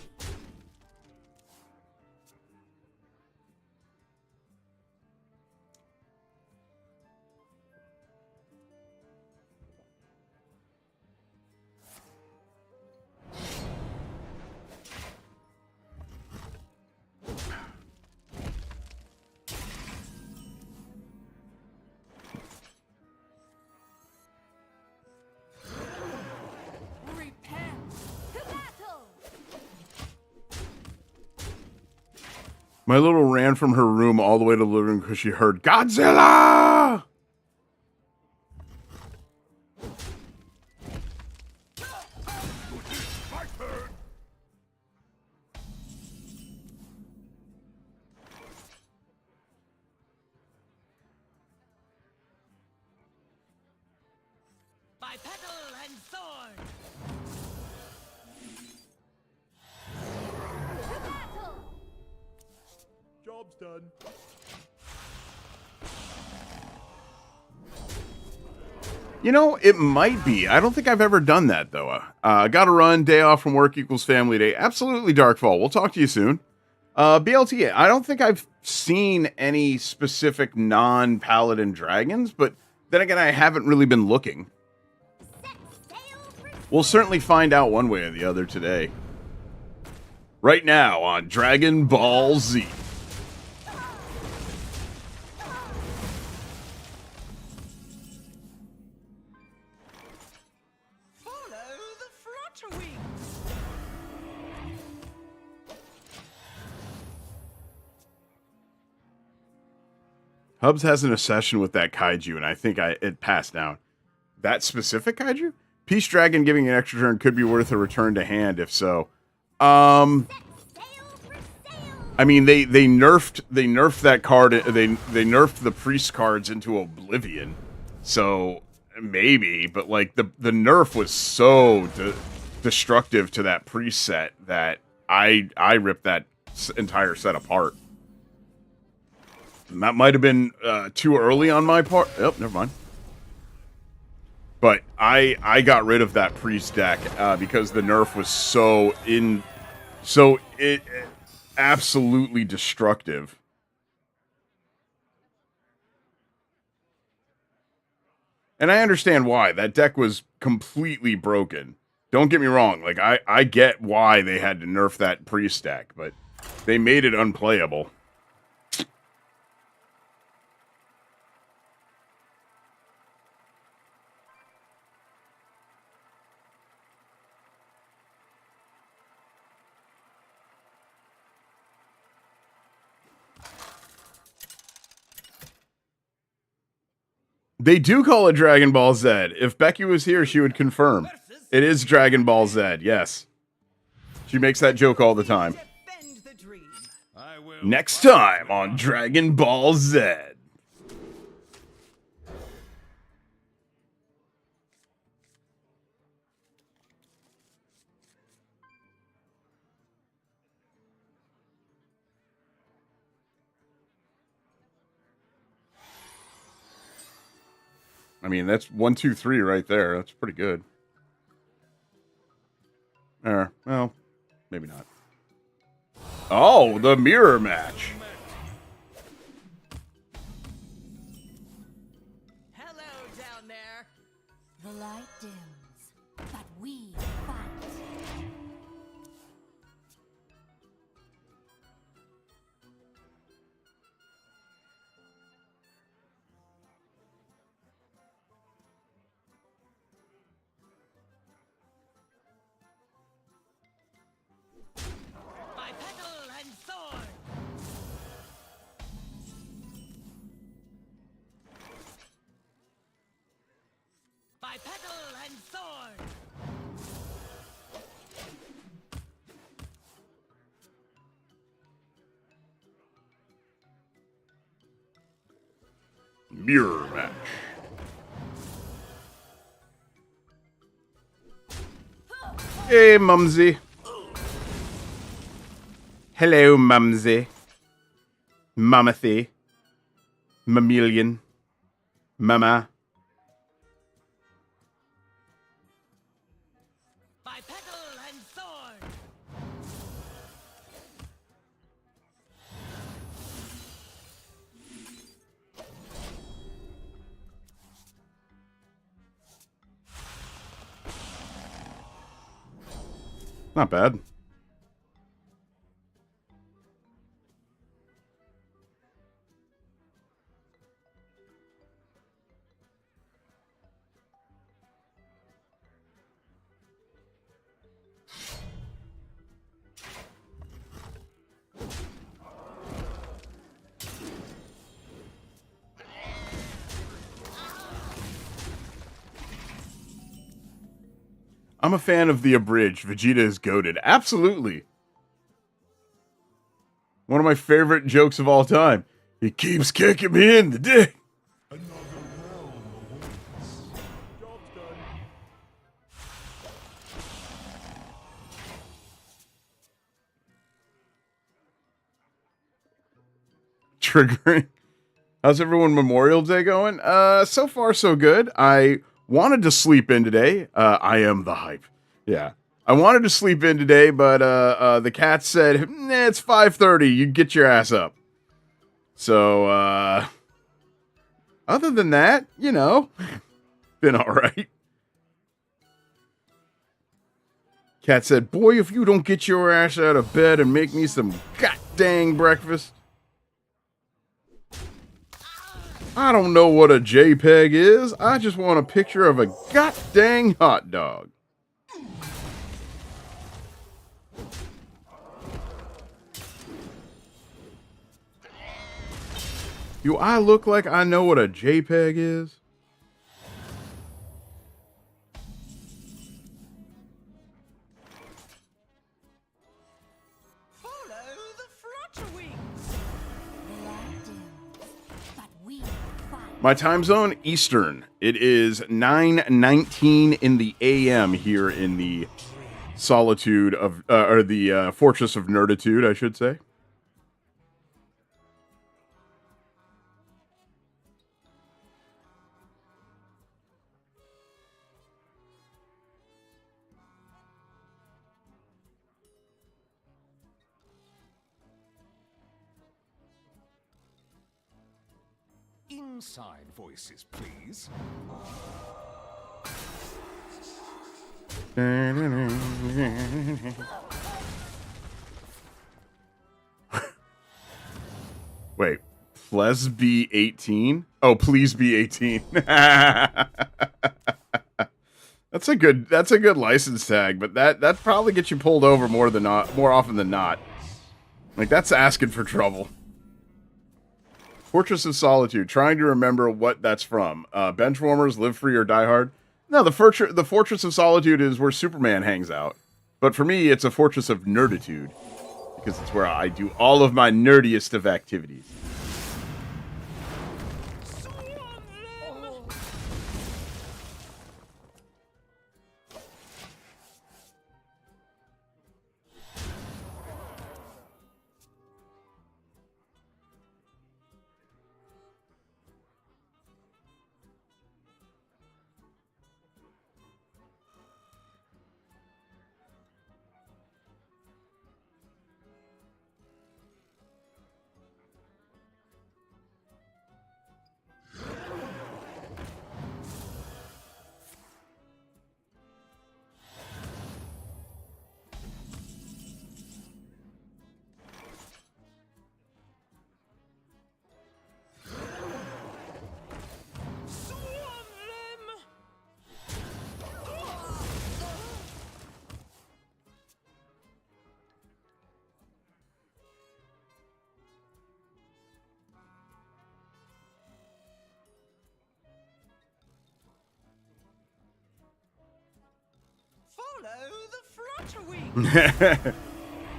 My little ran from her room all the way to the living room because she heard Godzilla! By petal and sword. Job's done. You know, it might be. I don't think I've ever done that, though. Gotta run. Day off from work equals family day. Absolutely, Darkfall. We'll talk to you soon. BLT, I don't think I've seen any specific non-paladin dragons, but then again, I haven't really been looking. We'll certainly find out one way or the other today. Right now on Dragon Ball Z. Hubs has an obsession with that kaiju, and I think it passed down. That specific kaiju? Peace Dragon giving an extra turn could be worth a return to hand, if so. I mean, they nerfed that card. They nerfed the priest cards into oblivion. So maybe, but like the nerf was so destructive to that priest set that I ripped that entire set apart. And that might have been too early on my part. Oh, never mind. But I got rid of that priest deck because the nerf was so absolutely destructive. And I understand why. That deck was completely broken. Don't get me wrong. Like, I get why they had to nerf that priest deck, but they made it unplayable. They do call it Dragon Ball Z. If Becky was here, she would confirm. It is Dragon Ball Z, yes. She makes that joke all the time. Defend the dream. Next time on Dragon Ball Z. I mean, that's 1, 2, 3 right there. That's pretty good. Well, maybe not. Oh, the mirror match. Hello down there. The light dims, but we fight. By petal and thorn. By petal and thorn. Mirror match. Hey, Mumsy. Hello, Mumsy. Mamathy. Mammalian. Mama. By petal and thorn. Not bad. I'm a fan of the abridged. Vegeta is goated. Absolutely. One of my favorite jokes of all time. He keeps kicking me in the dick. Triggering. How's everyone Memorial Day going? So far so good. I wanted to sleep in today. I am the hype. Yeah. I wanted to sleep in today, but the cat said, nah, it's 5:30. You get your ass up. So, other than that, you know, been all right. Cat said, boy, if you don't get your ass out of bed and make me some god-dang breakfast. I don't know what a JPEG is. I just want a picture of a god-dang hot dog. Do I look like I know what a JPEG is? Follow the My time zone, Eastern. It is 9:19 in the AM here in the Solitude of, or the Fortress of Nerditude, I should say. Inside voices, please. Wait, please be 18? Oh, please be 18. That's a good license tag, but that probably gets you pulled over more often than not. Like, that's asking for trouble. Fortress of Solitude, trying to remember what that's from. Benchwarmers, Live Free or Die Hard. No, the Fortress of Solitude is where Superman hangs out. But for me, it's a Fortress of Nerditude, because it's where I do all of my nerdiest of activities.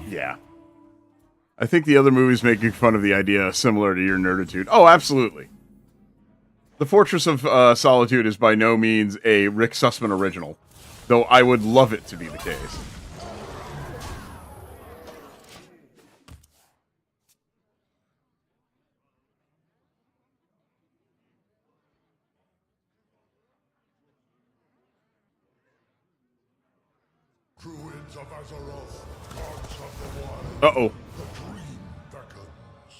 Yeah. I think the other movie's making fun of the idea similar to your nerditude. Oh, absolutely. The Fortress of Solitude is by no means a Rick Sussman original, though I would love it to be the case. Druids of Azeroth, gods of the wild. Uh-oh. The dream beckons.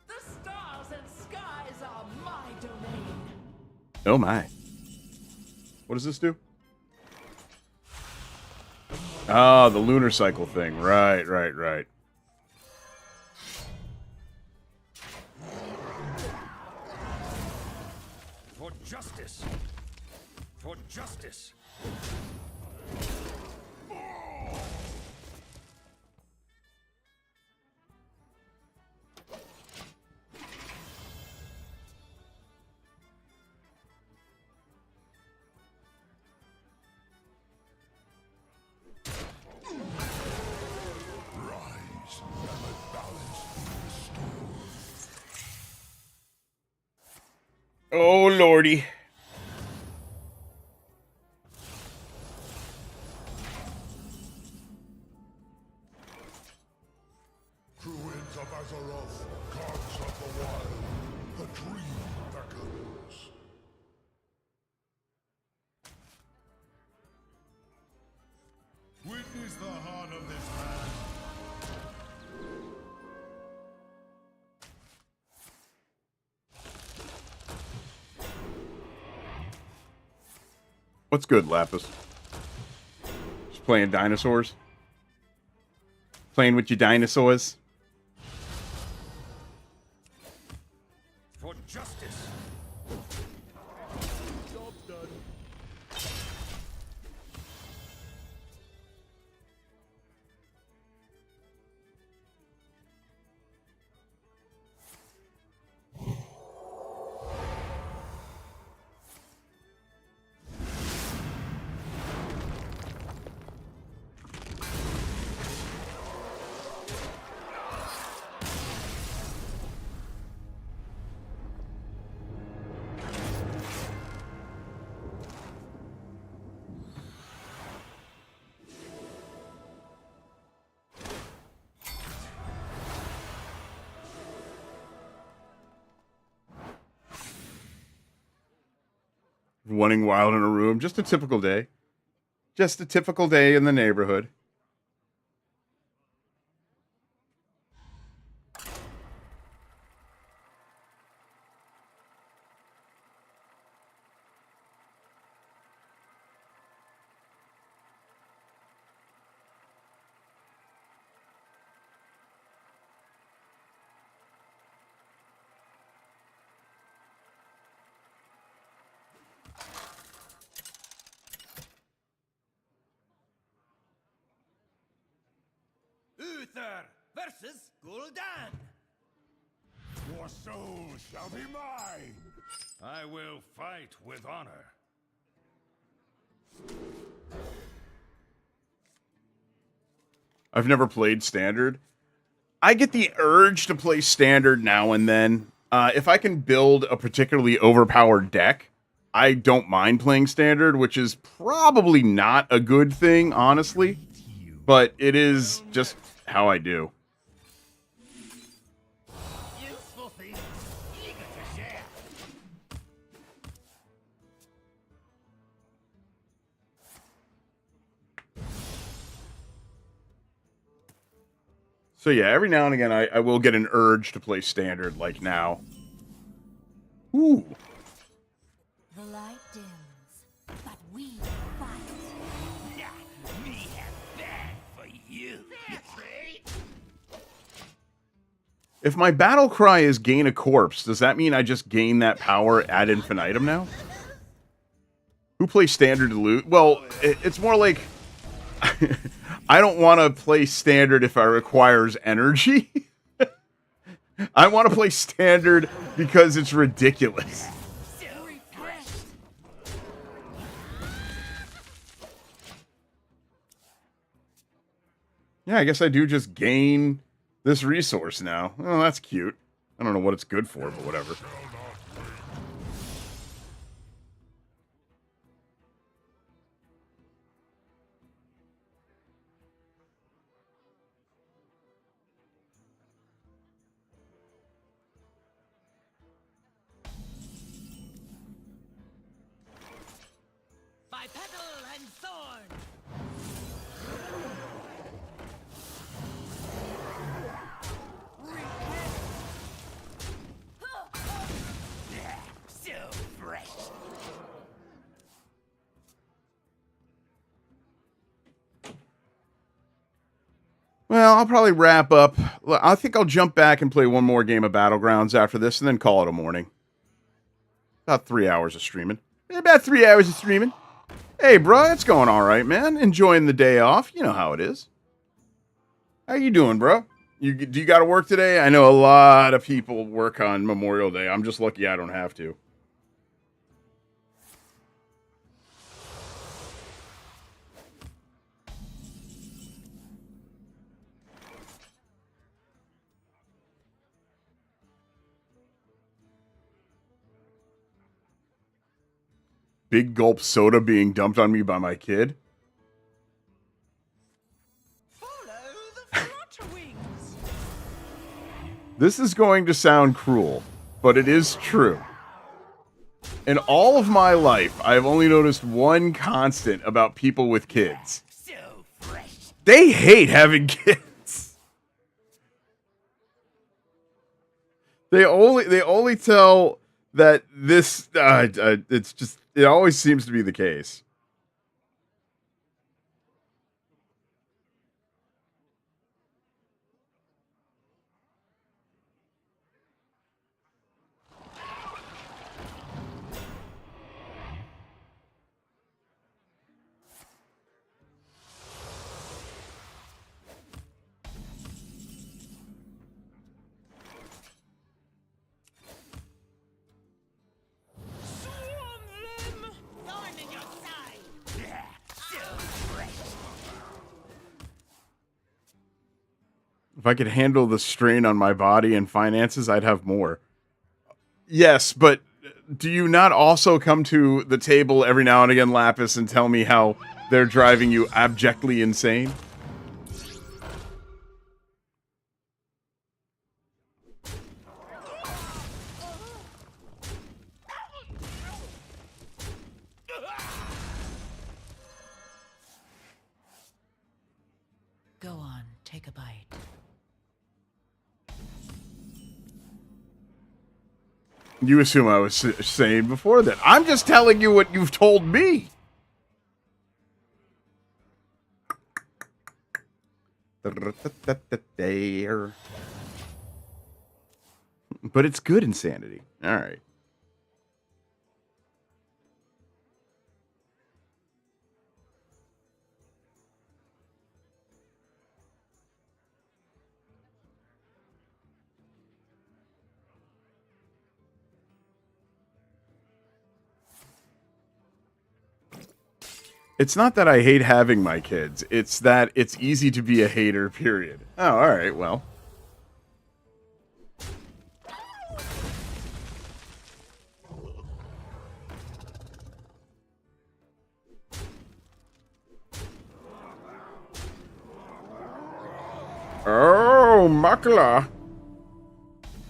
The stars and skies are my domain. Oh my. What does this do? Ah, the lunar cycle thing. Right. For justice. For justice. Rise, and let balance be restored. Oh, lordy. Druids of Azeroth, gods of the wild, the dream beckons. Witness the heart of this man. What's good, Lapis? Just playing dinosaurs? Playing with your dinosaurs? For justice. Job done. running wild in a room. Just a typical day. Just a typical day in the neighborhood. Uther versus Gul'dan. Your soul shall be mine! I will fight with honor. I've never played Standard. I get the urge to play Standard now and then. If I can build a particularly overpowered deck, I don't mind playing Standard, which is probably not a good thing, honestly. But it is just how I do. Useful things, eager to share. So yeah, every now and again I will get an urge to play Standard, like now. Ooh. The light dims, but we fight. Yeah, me have bad for you. If my battle cry is gain a corpse, does that mean I just gain that power ad infinitum now? Who plays Standard to loot? Well, it's more like I don't want to play Standard if it requires energy. I want to play Standard because it's ridiculous. Yeah, I guess I do just gain this resource now. Oh, that's cute. I don't know what it's good for, but whatever. By petal and thorn. So fresh. Well, I'll probably wrap up. I think I'll jump back and play one more game of Battlegrounds after this and then call it a morning. About 3 hours of streaming. About 3 hours of streaming. Hey, bro, it's going all right, man. Enjoying the day off. You know how it is. How you doing, bro? Do you got to work today? I know a lot of people work on Memorial Day. I'm just lucky I don't have to. Big gulp soda being dumped on me by my kid. Follow the flutter wings. This is going to sound cruel, but it is true. In all of my life, I've only noticed one constant about people with kids. So fresh. They hate having kids. They only tell that this it's just it always seems to be the case. Swarm them. Thorn in your side. Yeah, so fresh. If I could handle the strain on my body and finances, I'd have more. Yes, but do you not also come to the table every now and again, Lapis, and tell me how they're driving you abjectly insane? take a bite. You assume I was saying before that. I'm just telling you what you've told me. There. But it's good insanity. All right. It's not that I hate having my kids. It's that it's easy to be a hater, period. Oh, all right, well. Oh, Muckla.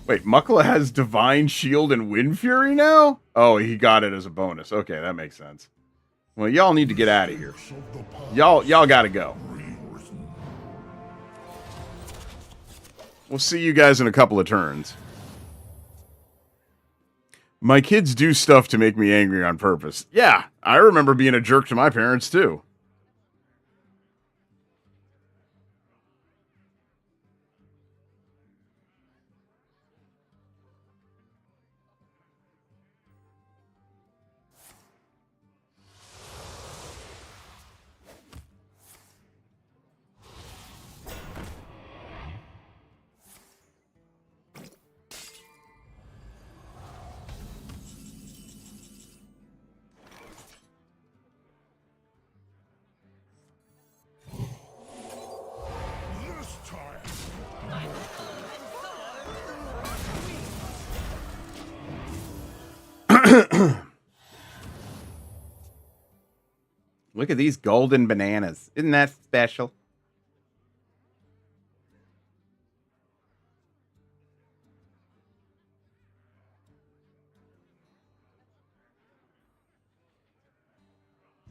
Wait, Muckla has Divine Shield and Wind Fury now? Oh, he got it as a bonus. Okay, that makes sense. Well, y'all need to get out of here. Y'all gotta go. We'll see you guys in a couple of turns. My kids do stuff to make me angry on purpose. Yeah, I remember being a jerk to my parents, too. This time. Look at these golden bananas. Isn't that special?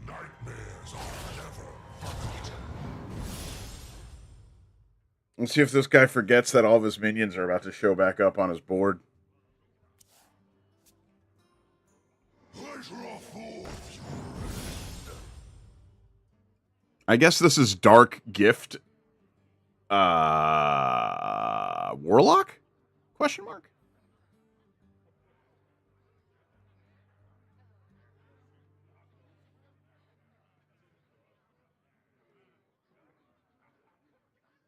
Nightmares are never forgotten. Let's see if this guy forgets that all of his minions are about to show back up on his board. Pleasure of fools. I guess this is Dark Gift. Warlock? Question mark?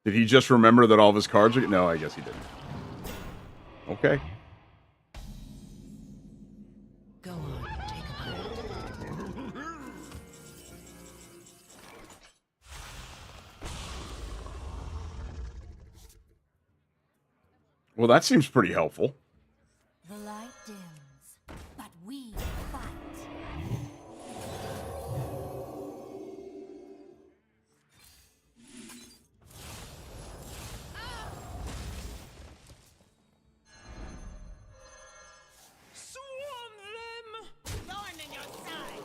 Did he just remember that all of his cards are... No, I guess he didn't. Okay. Go on, take a bite. Well, that seems pretty helpful. The light dims, but we fight. Swarm them! Thorn in your side.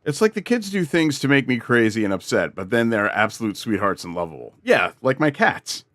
It's like the kids do things to make me crazy and upset, but then they're absolute sweethearts and lovable. Yeah, like my cats.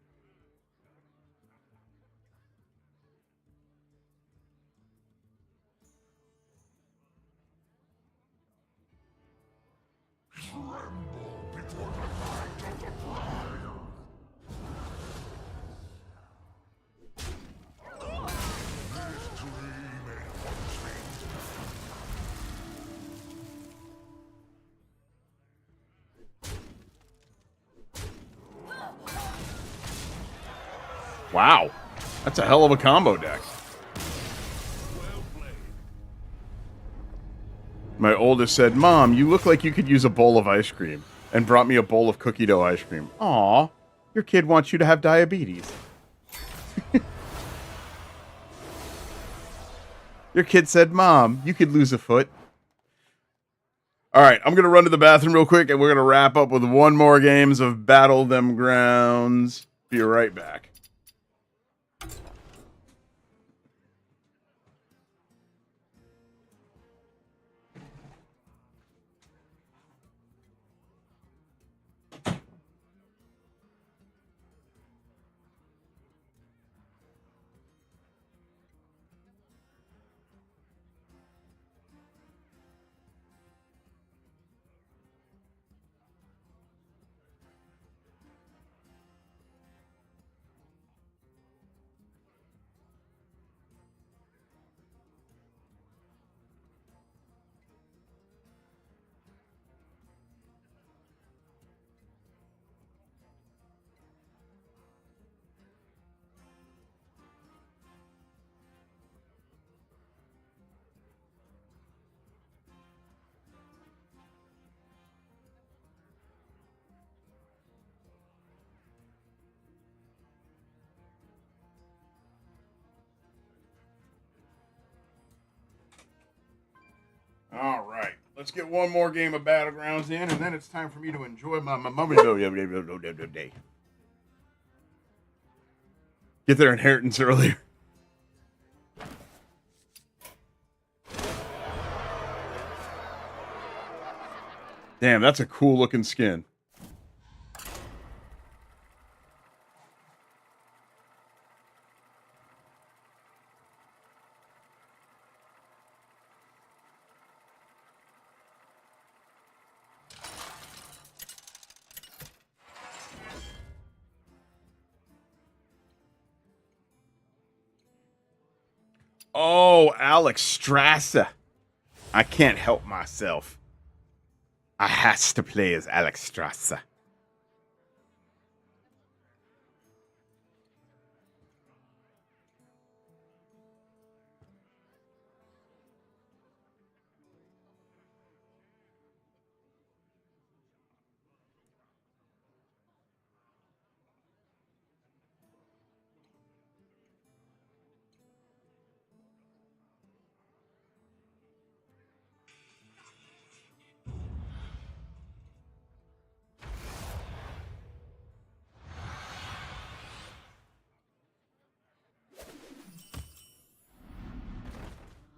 Wow. That's a hell of a combo deck. My oldest said, "Mom, you look like you could use a bowl of ice cream," and brought me a bowl of cookie dough ice cream. Aw, your kid wants you to have diabetes. Your kid said, "Mom, you could lose a foot." All right, I'm going to run to the bathroom real quick, and we're going to wrap up with one more games of Battlegrounds. Be right back. Let's get one more game of Battlegrounds in, and then it's time for me to enjoy my day. Get their inheritance earlier. Damn, that's a cool looking skin. Oh, Alex Strasser. I can't help myself. I has to play as Alex Strasser.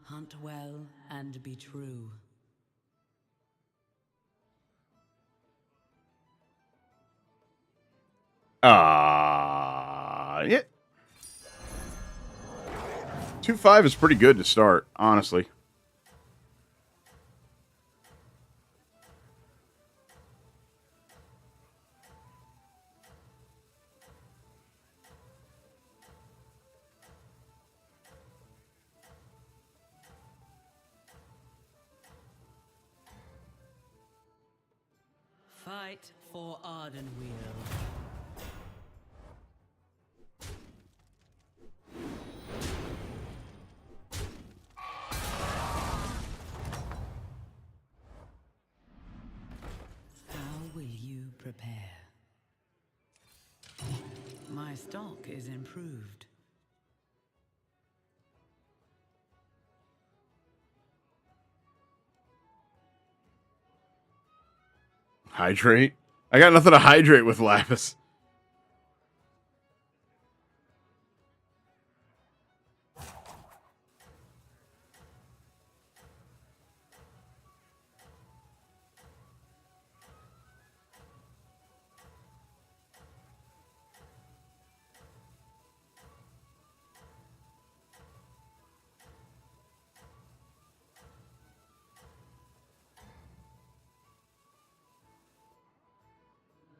Hunt well and be true. Yeah. 2-5 is pretty good to start, honestly. Fight for Ardenweald. How will you prepare? My stock is improved. Hydrate? I got nothing to hydrate with Lapis.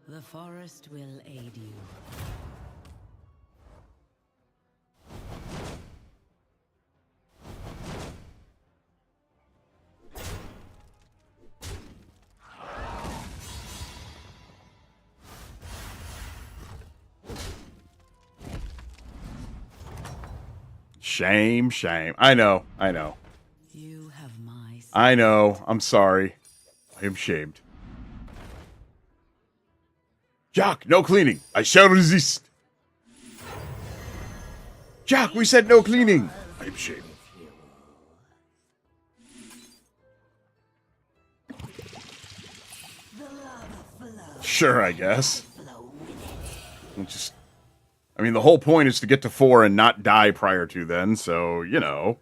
The forest will aid you. Shame, shame. I know. You have my I know. I'm sorry. I am shamed. Jock, no cleaning. I shall resist. Jock, we said no cleaning. I am shamed. Sure, I guess. I mean, the whole point is to get to 4 and not die prior to then, so, you know.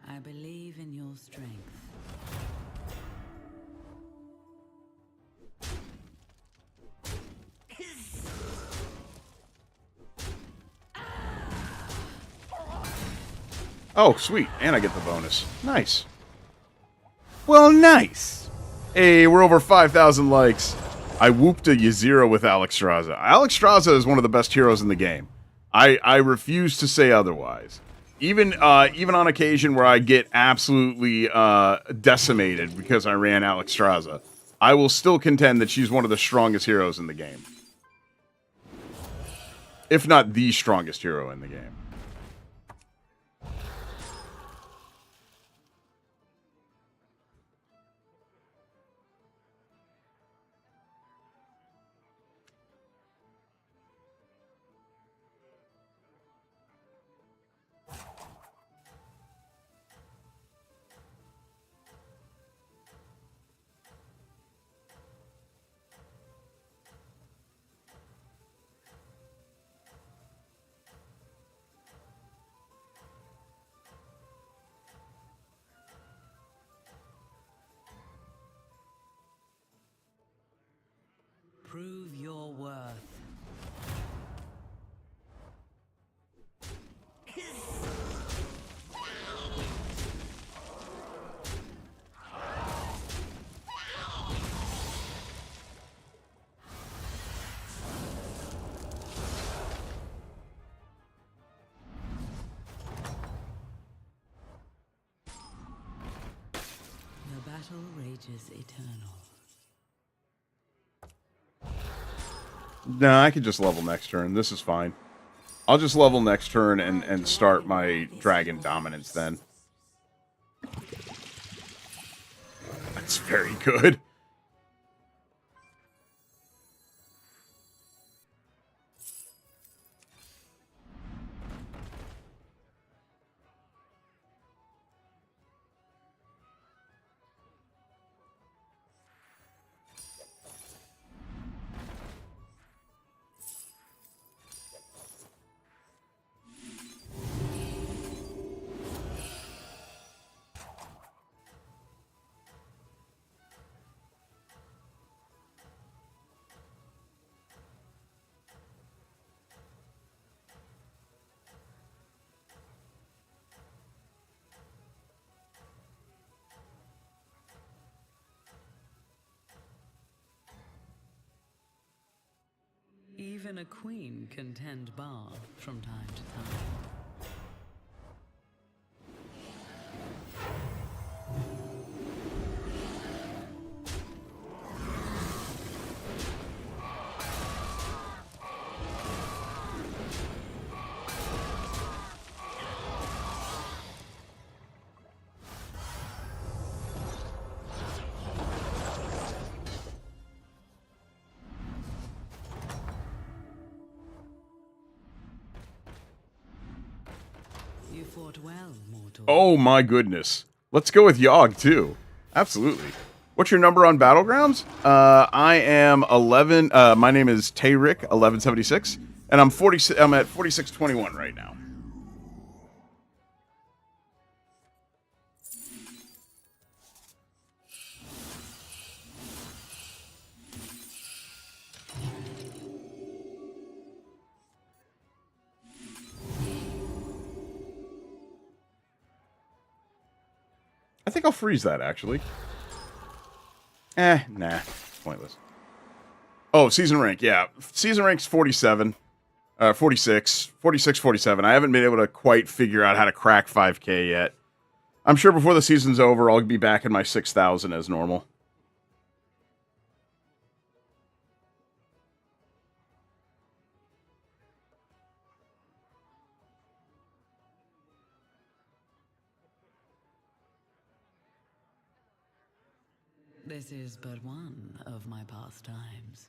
I believe in your strength. Oh, sweet. And I get the bonus. Nice. Well, nice. Hey, we're over 5,000 likes. I whooped a Yazira with Alex Straza. Alex Straza is one of the best heroes in the game. I refuse to say otherwise. Even on occasion where I get absolutely decimated because I ran Alex Straza, I will still contend that she's one of the strongest heroes in the game. If not the strongest hero in the game. Prove your worth. The battle rages eternal. No, I could just level next turn. This is fine. I'll just level next turn and start my dragon dominance then. That's very good. Even a queen can tend bar from time to time. You fought well, mortal. Oh my goodness. Let's go with Yogg too. Absolutely. What's your number on Battlegrounds? I am 11. My name is Tayrick 1176, and I'm 40. I'm at 4621 right now. I think I'll freeze that, actually. Nah. Pointless. Oh, season rank, yeah. Season rank's 47. 46. 46, 47. I haven't been able to quite figure out how to crack 5K yet. I'm sure before the season's over, I'll be back in my 6,000 as normal. This is but one of my pastimes.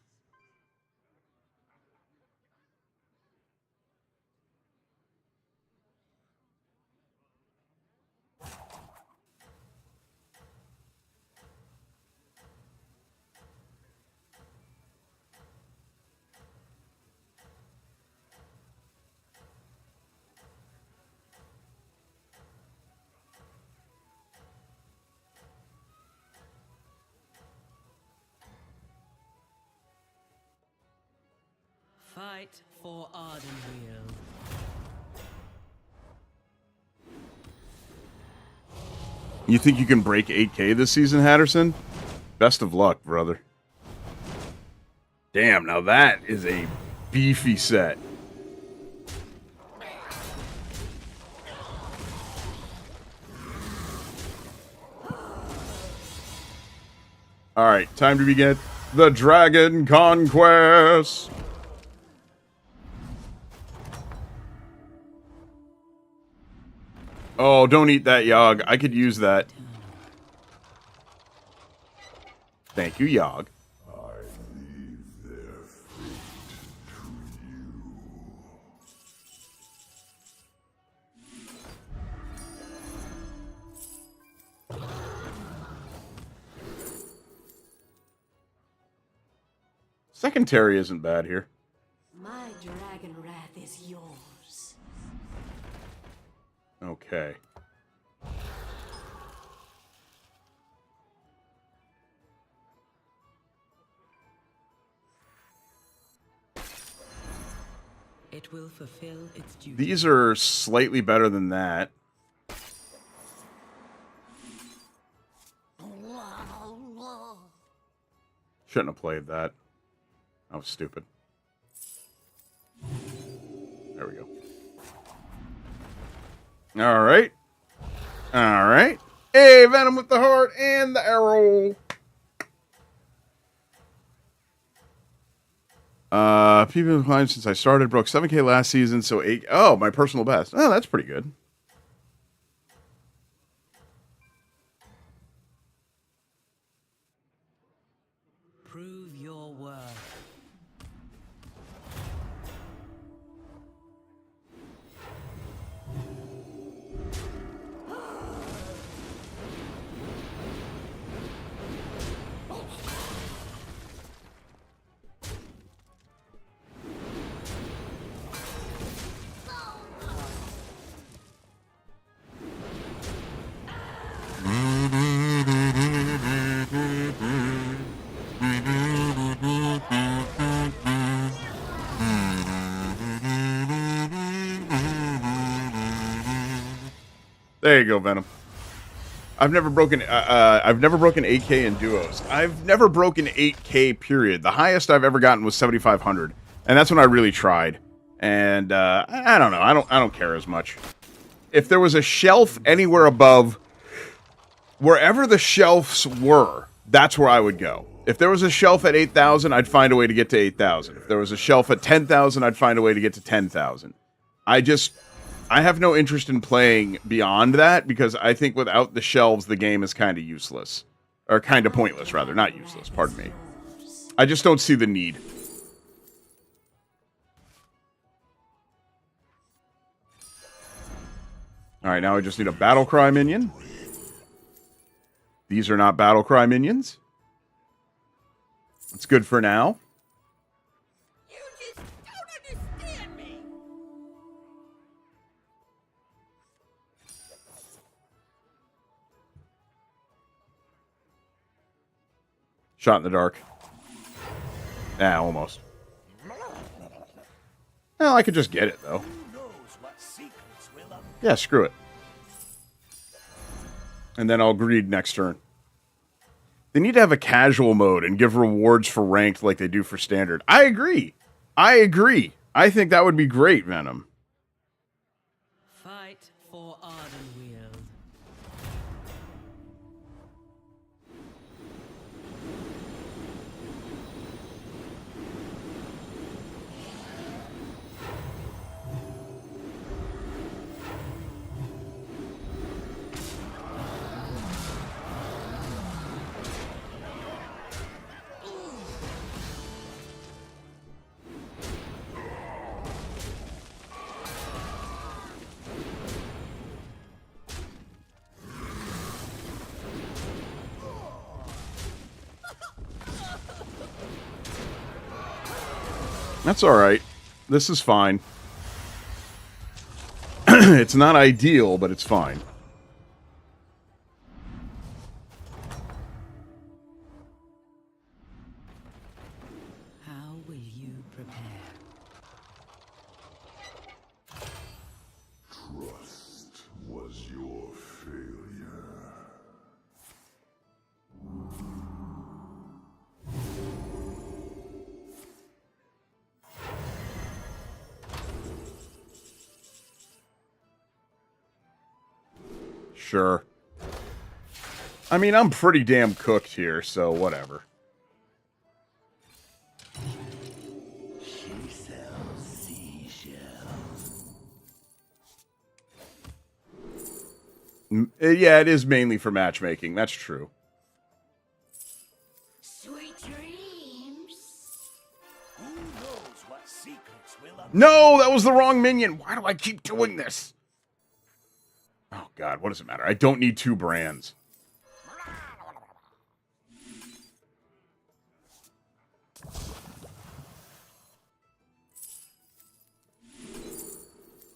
Fight for Ardenweald. You think you can break 8K this season, Hatterson? Best of luck, brother. Damn, now that is a beefy set. Alright, time to begin the Dragon Conquest! Oh, don't eat that, Yogg. I could use that. Thank you, Yogg. I leave their fate to you. Secondary isn't bad here. My dragon wrath is yours. Okay. It will fulfill its duty. These are slightly better than that. Shouldn't have played that. That was stupid. There we go. All right. All right. Hey, Venom with the heart and the arrow. People have climbed since I started. Broke 7K last season, so 8. Oh, my personal best. Oh, that's pretty good. Prove your worth. There you go, Venom. I've never broken 8K in duos. I've never broken 8K, period. The highest I've ever gotten was 7,500, and that's when I really tried. And I don't know. I don't care as much. If there was a shelf anywhere above wherever the shelves were, that's where I would go. If there was a shelf at 8,000, I'd find a way to get to 8,000. If there was a shelf at 10,000, I'd find a way to get to 10,000. I have no interest in playing beyond that because I think without the shelves, the game is kind of useless. Or kind of pointless, rather. Not useless, pardon me. I just don't see the need. Alright, now I just need a Battlecry minion. These are not Battlecry minions. That's good for now. You just don't understand me. Shot in the dark. Yeah, almost. Well, I could just get it, though. Yeah, screw it. And then I'll greed next turn. They need to have a casual mode and give rewards for ranked like they do for standard. I agree. I agree. I think that would be great, Venom. Fight for Ardenweald. That's alright. This is fine. It's not ideal, but it's fine. How will you prepare? Trust was your failure. Sure. I mean, I'm pretty damn cooked here, so whatever. She sells seashells. Yeah, it is mainly for matchmaking. That's true. Sweet dreams. Who knows what secrets will appear? No, that was the wrong minion. Why do I keep doing this? Oh, God, what does it matter? I don't need 2 brands.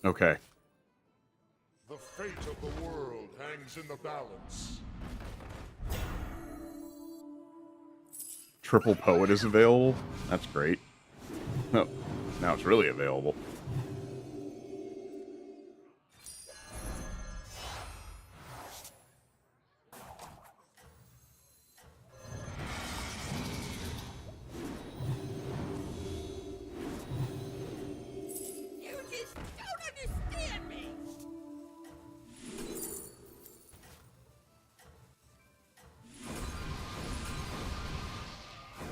Okay. The fate of the world hangs in the balance. Triple Poet is available. That's great. Oh. Now it's really available. You just don't understand me!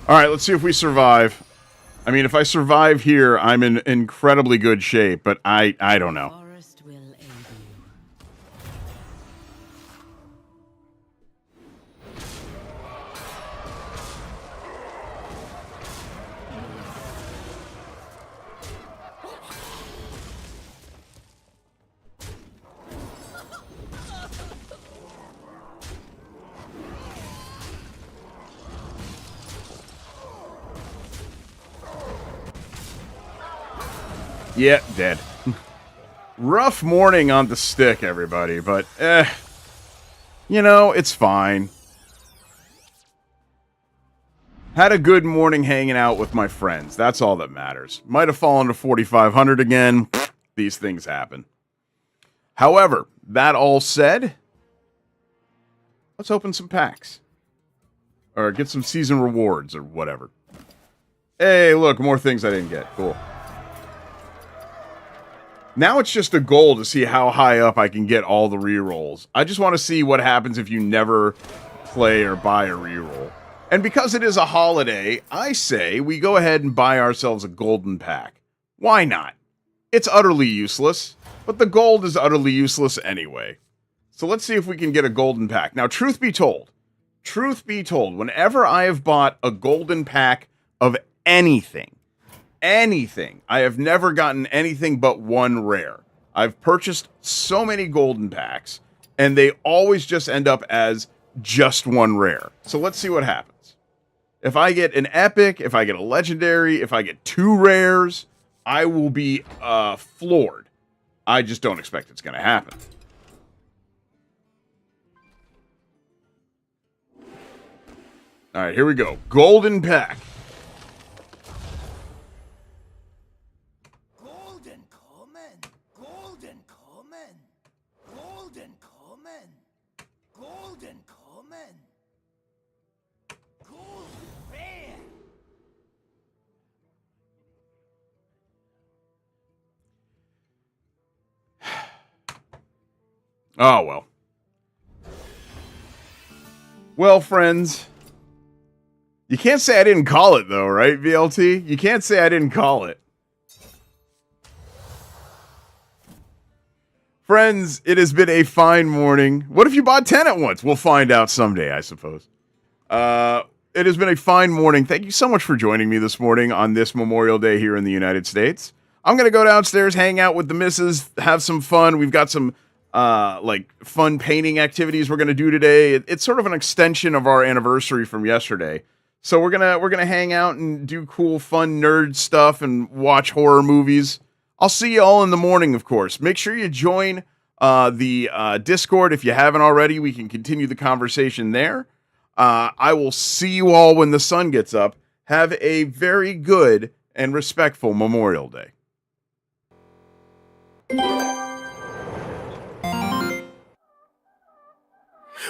All right, let's see if we survive. I mean, if I survive here, I'm in incredibly good shape, but I don't know. Forest will aid you. Yeah, dead. Rough morning on the stick, everybody, but you know, it's fine. Had a good morning hanging out with my friends. That's all that matters. Might have fallen to 4,500 again. These things happen. However, that all said, let's open some packs. Or get some season rewards or whatever. Hey, look, more things I didn't get. Cool. Now it's just a goal to see how high up I can get all the rerolls. I just want to see what happens if you never play or buy a reroll. And because it is a holiday, I say we go ahead and buy ourselves a golden pack. Why not? It's utterly useless, but the gold is utterly useless anyway. So let's see if we can get a golden pack. Now, truth be told, whenever I have bought a golden pack of anything, I have never gotten anything but one rare. I've purchased so many golden packs, and they always just end up as just one rare. So let's see what happens. If I get an epic, if I get a legendary, if I get two rares, I will be floored. I just don't expect it's going to happen. All right, here we go. Golden pack. Golden coming! Golden coming! Golden coming! Golden coming! Golden rare! Oh, well. Well, friends. You can't say I didn't call it, though, right, VLT? You can't say I didn't call it. Friends, it has been a fine morning. What if you bought 10 at once? We'll find out someday, I suppose. It has been a fine morning. Thank you so much for joining me this morning on this Memorial Day here in the United States. I'm going to go downstairs, hang out with the missus, have some fun. We've got some fun painting activities we're going to do today. It's sort of an extension of our anniversary from yesterday. So we're gonna hang out and do cool, fun nerd stuff and watch horror movies. I'll see you all in the morning, of course. Make sure you join the Discord if you haven't already. We can continue the conversation there. I will see you all when the sun gets up. Have a very good and respectful Memorial Day.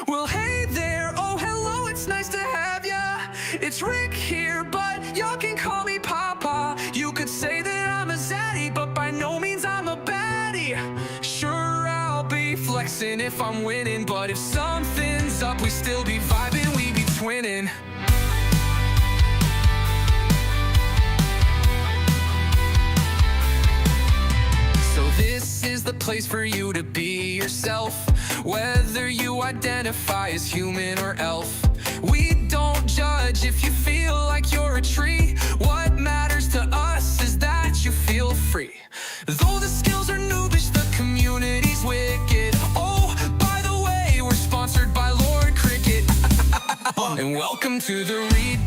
Well, hey there, oh hello, it's nice to have ya. It's Rick here, but y'all can call me Papa. You could say that I'm a zaddy, but by no means I'm a baddie. Sure, I'll be flexing if I'm winning, but if something's up, we still be vibing, we be twinning. So this is the place for you to be yourself, whether you identify as human or elf. We don't judge if you feel like you're a tree. What matters to us is that you feel free. Though the skills are noobish, the community's wicked. Oh, by the way, we're sponsored by Lord Cricket. And welcome to the Read